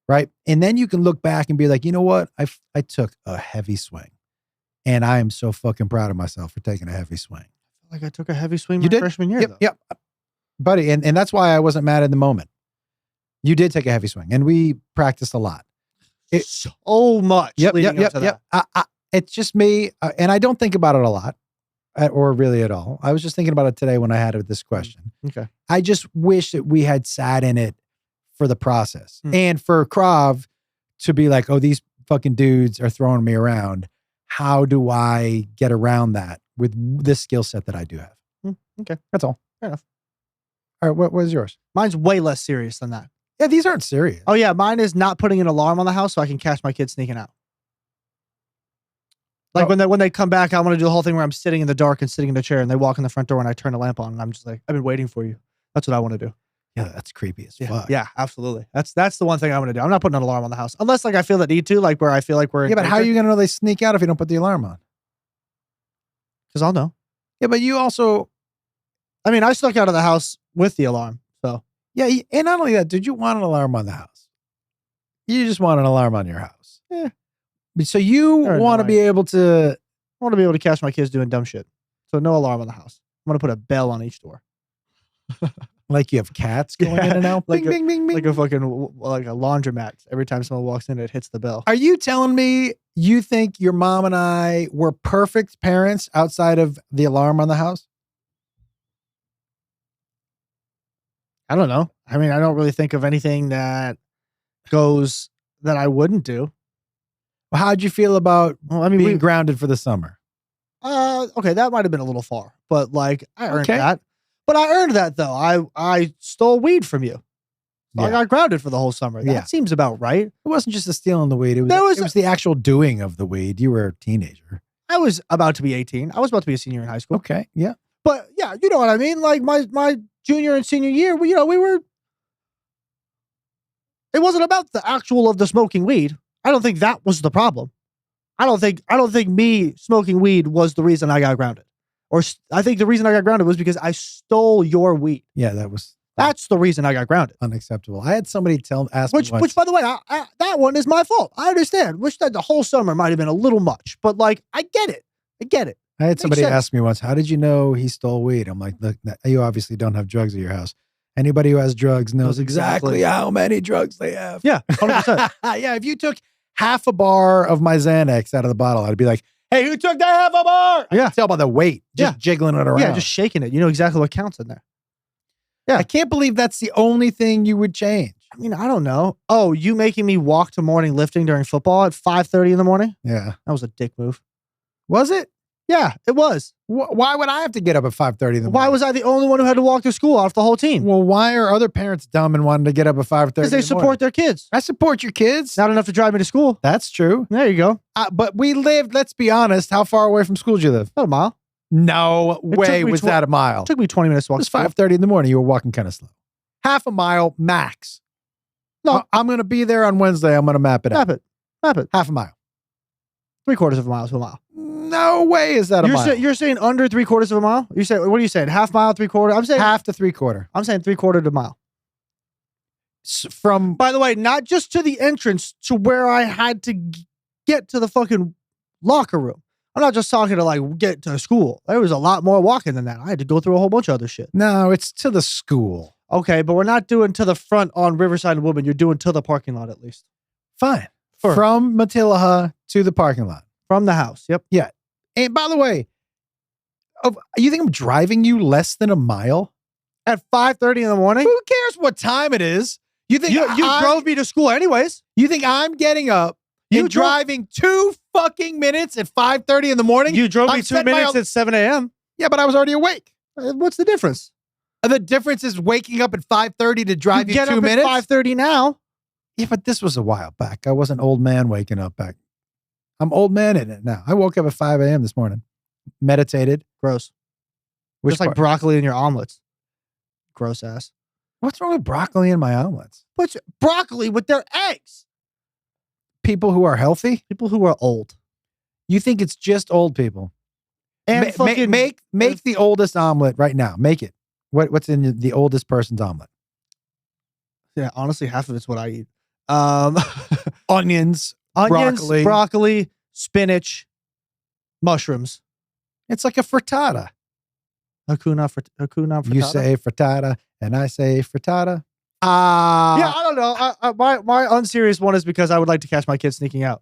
Right. And then you can look back and be like, you know what? I took a heavy swing, and I am so fucking proud of myself for taking a heavy swing. Like I took a heavy swing You my did? freshman year. Yep. Buddy. And that's why I wasn't mad in the moment. You did take a heavy swing, and we practiced a lot. So much. Yep. That. It's just me. And I don't think about it a lot or really at all. I was just thinking about it today when I had this question. Okay. I just wish that we had sat in it for the process and for Krav to be like, oh, these fucking dudes are throwing me around. How do I get around that with this skill set that I do have? Okay. That's all. Fair enough. All right. What was yours? Mine's way less serious than that. Yeah, these aren't serious. Oh yeah, mine is not putting an alarm on the house so I can catch my kids sneaking out. Like when they come back, I want to do the whole thing where I'm sitting in the dark and sitting in a chair, and they walk in the front door and I turn the lamp on, and I'm just like, I've been waiting for you. That's what I want to do. Yeah, that's creepy as fuck. Yeah, absolutely. That's the one thing I want to do. I'm not putting an alarm on the house unless like I feel the need to, like where I feel like we're in Yeah, but how are danger. you gonna know they sneak out if you don't put the alarm on? Because I'll know. Yeah, but you also. I mean, I snuck out of the house with the alarm, so. Yeah, and not only that, did you want an alarm on the house? You just want an alarm on your house. Yeah. So you want to be able to. I want to be able to catch my kids doing dumb shit. So no alarm on the house. I'm going to put a bell on each door. Like you have cats going in and out? Like bing, bing, bing, bing. Like a fucking, like a laundromat. Every time someone walks in, it hits the bell. Are you telling me you think your mom and I were perfect parents outside of the alarm on the house? I don't know. I mean, I don't really think of anything that goes that I wouldn't do. Well, how'd you feel about being we grounded for the summer? Okay, that might have been a little far, but like I earned that. But I earned that though. I stole weed from you. So I got grounded for the whole summer. That seems about right. It wasn't just the stealing the weed. It was the actual doing of the weed. You were a teenager. I was about to be 18. I was about to be a senior in high school. Okay, yeah. But yeah, you know what I mean? Like my junior and senior year, we were. It wasn't about the actual of the smoking weed. I don't think that was the problem. I don't think me smoking weed was the reason I got grounded. Or I think the reason I got grounded was because I stole your weed. Yeah, that's the reason I got grounded. Unacceptable. I had somebody ask me once. Which by the way, that one is my fault. I understand. Wish that the whole summer might have been a little much, but like I get it. I had somebody ask me once, how did you know he stole weed? I'm like, look, you obviously don't have drugs at your house. Anybody who has drugs knows exactly how many drugs they have. Yeah, 100%. Yeah, if you took half a bar of my Xanax out of the bottle, I'd be like, hey, who took that half a bar? I can tell by the weight, just jiggling it around. Yeah, just shaking it. You know exactly what counts in there. Yeah. I can't believe that's the only thing you would change. I mean, I don't know. Oh, you making me walk to morning lifting during football at 5:30 in the morning? Yeah. That was a dick move. Was it? Yeah, it was. Why would I have to get up at 5:30 in the morning? Why was I the only one who had to walk to school off the whole team? Well, why are other parents dumb and wanting to get up at 5:30? Because they support their kids. I support your kids. Not enough to drive me to school. That's true. There you go. But we lived, let's be honest, how far away from school did you live? About a mile. No way was that a mile. It took me 20 minutes to walk. It was 5:30 in the morning. You were walking kind of slow. half a mile max. No. I'm going to be there on Wednesday. I'm going to map it out. Map it. Half a mile. 3/4 of a mile to a mile. No way is that a mile. You're saying under 3/4 of a mile? You say, what are you saying? Half mile, 3/4? I'm saying half to 3/4. I'm saying 3/4 to a mile. From By the way, not just to the entrance to where I had to get to the fucking locker room. I'm not just talking to like get to school. There was a lot more walking than that. I had to go through a whole bunch of other shit. No, it's to the school. Okay, but we're not doing to the front on Riverside and Woodman. You're doing to the parking lot at least. Fine. Sure. From Matilaha to the parking lot. From the house. Yep. Yeah. And by the way, you think I'm driving you less than a mile? At 5:30 in the morning? Who cares what time it is? You think You drove me to school anyways. You think I'm getting up You and drove- driving 2 fucking minutes at 5:30 in the morning? You drove me I'm 2 setting my minutes at 7 a.m. Yeah, but I was already awake. What's the difference? The difference is waking up at 5:30 to drive you, get 2 up minutes. at 5:30 now. Yeah, but this was a while back. I wasn't old man waking up back. I'm old man in it now. I woke up at 5 a.m. this morning, meditated. Gross. Which Just like part? broccoli in your omelets. Gross ass. What's wrong with broccoli in my omelets? But broccoli with their eggs. People who are healthy? People who are old. You think it's just old people? And fucking make the oldest omelet right now. Make it. What's in the oldest person's omelet? Yeah, honestly, half of it's what I eat. Onions, broccoli, spinach, mushrooms. It's like a frittata. Hakuna frittata. You say frittata, and I say frittata. Yeah, I don't know. My unserious one is because I would like to catch my kids sneaking out.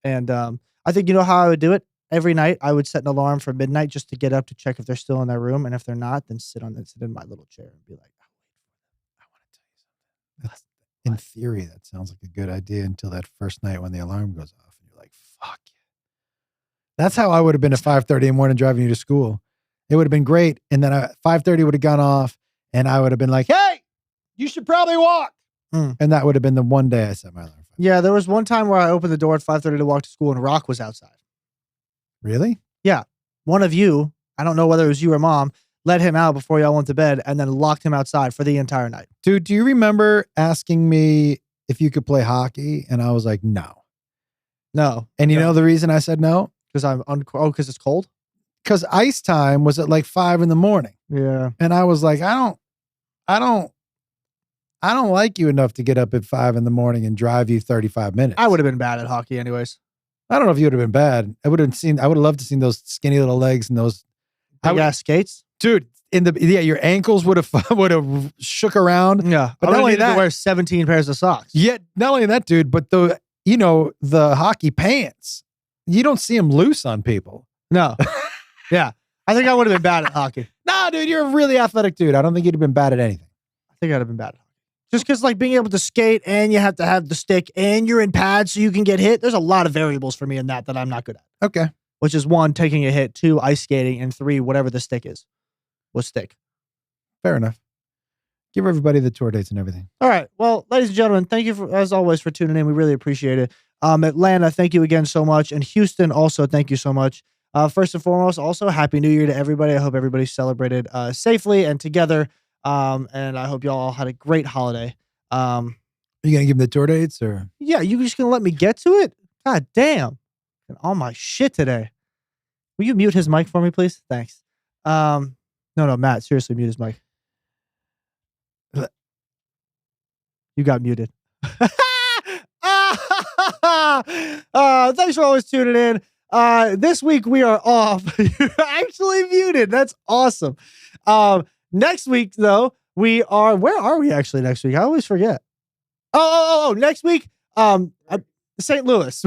And I think you know how I would do it? Every night I would set an alarm for midnight just to get up to check if they're still in their room. And if they're not, then sit in my little chair and be like, I want to tell you something. In theory, that sounds like a good idea until that first night when the alarm goes off. And you're like, fuck yeah. That's how I would have been at 5:30 in the morning driving you to school. It would have been great. And then 5:30 would have gone off and I would have been like, hey, you should probably walk. And that would have been the one day I set my alarm for. yeah, there was one time where I opened the door at 5:30 to walk to school and Rock was outside. Really? Yeah. One of you, I don't know whether it was you or mom, let him out before y'all went to bed and then locked him outside for the entire night. Dude, do you remember asking me if you could play hockey? And I was like, no. No. And you know the reason I said no? Because because it's cold? Because ice time was at like 5 a.m. Yeah. And I was like, I don't like you enough to get up at 5 a.m. and drive you 35 minutes. I would have been bad at hockey anyways. I don't know if you would have been bad. I would have loved to seen those skinny little legs and those Big ass skates? dude, your ankles would have shook around. Yeah. But I not would only need to that, wear 17 pairs of socks. yet not only that, dude, but the hockey pants. You don't see them loose on people. No. Yeah. I think I would have been bad at hockey. Nah, dude, you're a really athletic dude. I don't think you'd have been bad at anything. I think I'd have been bad at hockey. Just because like being able to skate and you have to have the stick and you're in pads so you can get hit. There's a lot of variables for me in that I'm not good at. Okay. Which is 1, taking a hit, 2, ice skating, and 3, whatever the stick is. What stick? Fair enough. Give everybody the tour dates and everything. All right. Well, ladies and gentlemen, thank you as always for tuning in. We really appreciate it. Atlanta, thank you again so much. And Houston, also, thank you so much. First and foremost, also, Happy New Year to everybody. I hope everybody celebrated safely and together. And I hope y'all all had a great holiday. Are you going to give them the tour dates or? Yeah, you just going to let me get to it? God damn. And all my shit today. Will you mute his mic for me, please? Thanks. No, Matt, seriously, mute his mic. You got muted. Thanks for always tuning in. This week we are off. You're actually muted. That's awesome. Next week, though, we are. Where are we actually next week? I always forget. Oh, next week, St. Louis.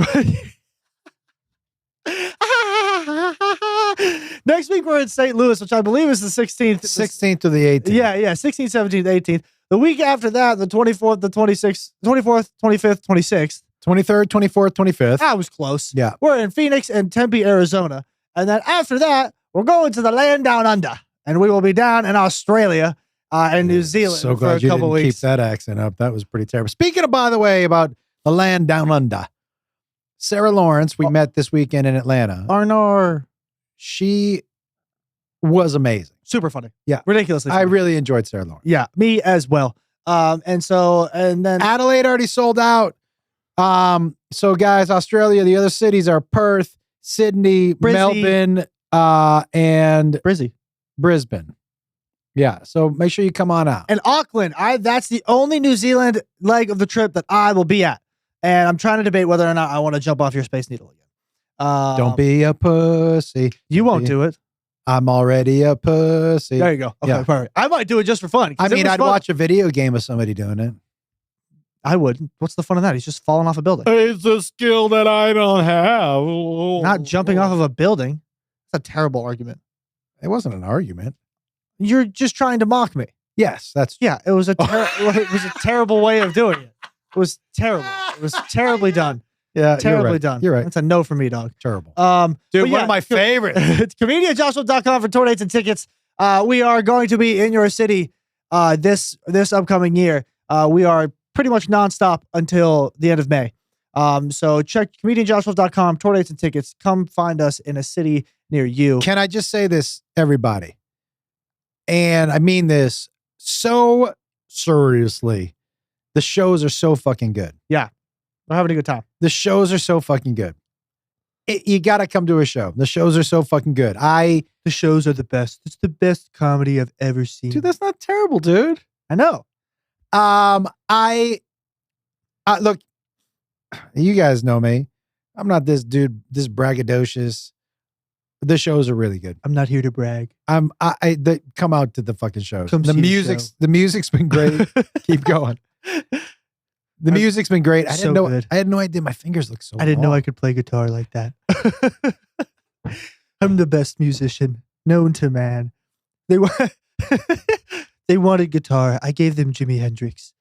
Next week we're in St. Louis, which I believe is the 16th. 16th to the 18th. Yeah, 16th, 17th, 18th. The week after that, the 24th, the 26th, 24th, 25th, 26th. 23rd, 24th, 25th. I was close. Yeah. We're in Phoenix and Tempe, Arizona. And then after that, we're going to the land down under. And we will be down in Australia and New Zealand So for glad a you couple didn't weeks. keep that accent up. That was pretty terrible. Speaking of, by the way, about the land down under, Sarah Lawrence, we met this weekend in Atlanta. Arnor. She was amazing. Super funny. Yeah. Ridiculously I funny. really enjoyed Sarah Lawrence. Yeah, me as well. And then Adelaide already sold out. So guys, Australia, the other cities are Perth, Sydney, Brizzy. Melbourne, and Brisbane. Yeah. So make sure you come on out. and Auckland. That's the only New Zealand leg of the trip that I will be at. And I'm trying to debate whether or not I want to jump off your Space Needle again. Don't be a pussy. You won't do it. I'm already a pussy. There you go. Okay, Yeah. perfect. I might do it just for fun. 'cause I it mean, was I'd fun. watch a video game of somebody doing it. I would. What's the fun of that? He's just falling off a building. It's a skill that I don't have. Not jumping off of a building. That's a terrible argument. It wasn't an argument. You're just trying to mock me. Yes, that's Yeah, it was a it was a terrible way of doing it. It was terrible. It was terribly done. yeah. Terribly you're right. done. You're right. That's a no for me, dog. Terrible. Dude, Dude, but one of my favorites. It's comedianjoshua.com for tour dates and tickets. We are going to be in your city this upcoming year. We are pretty much nonstop until the end of May. So check comedianjoshua.com, tour dates and tickets. Come find us in a city near you. Can I just say this, everybody? And I mean this so seriously. The shows are so fucking good. We're having a good time. The shows are so fucking good. You got to come to a show. The shows are so fucking good. The shows are the best. It's the best comedy I've ever seen. Dude, that's not terrible, dude. I know. I look, you guys know me. I'm not this dude, this braggadocious. The shows are really good. I'm not here to brag. Come out to the fucking shows. Come see the The music's been great. Keep going. The music's been great. I So didn't know. good. I had no idea my fingers look so. I didn't know long. I could play guitar like that. I'm the best musician known to man. They they wanted guitar. I gave them Jimi Hendrix.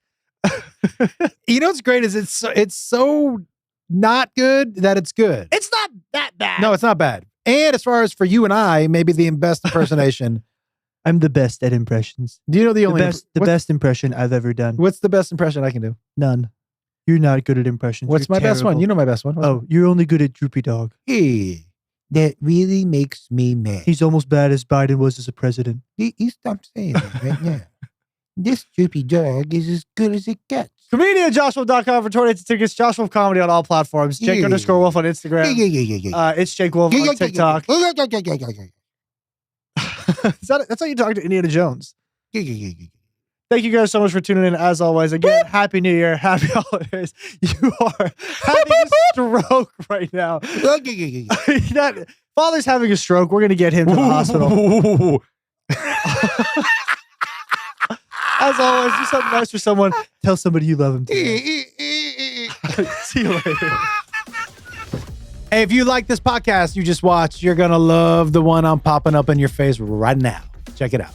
You know what's great is it's so not good that it's good. It's not that bad. No, it's not bad. And as far as for you and I, maybe the best impersonation. I'm the best at impressions. Do you know the only The best impression I've ever done. What's the best impression I can do? None. You're not good at impressions. What's You're my best one? terrible. You know my best one. Oh, you're only good at Droopy Dog. Hey, that really makes me mad. He's almost bad as Biden was as a president. You stop saying that right now. This droopy dog is as good as it gets. ComedianJoshua.com for tour dates and tickets. Joshua Comedy on all platforms. Jake_Wolf on Instagram. Yeah. It's Jake Wolf on TikTok. That's how you talk to Indiana Jones. Thank you guys so much for tuning in. As always, again, Happy New Year, Happy Holidays. You are having a stroke right now. Father's having a stroke. We're gonna get him to the hospital. As always, do something nice for someone. Tell somebody you love him. See you later. Hey, if you like this podcast you just watched, you're going to love the one I'm popping up in your face right now. Check it out.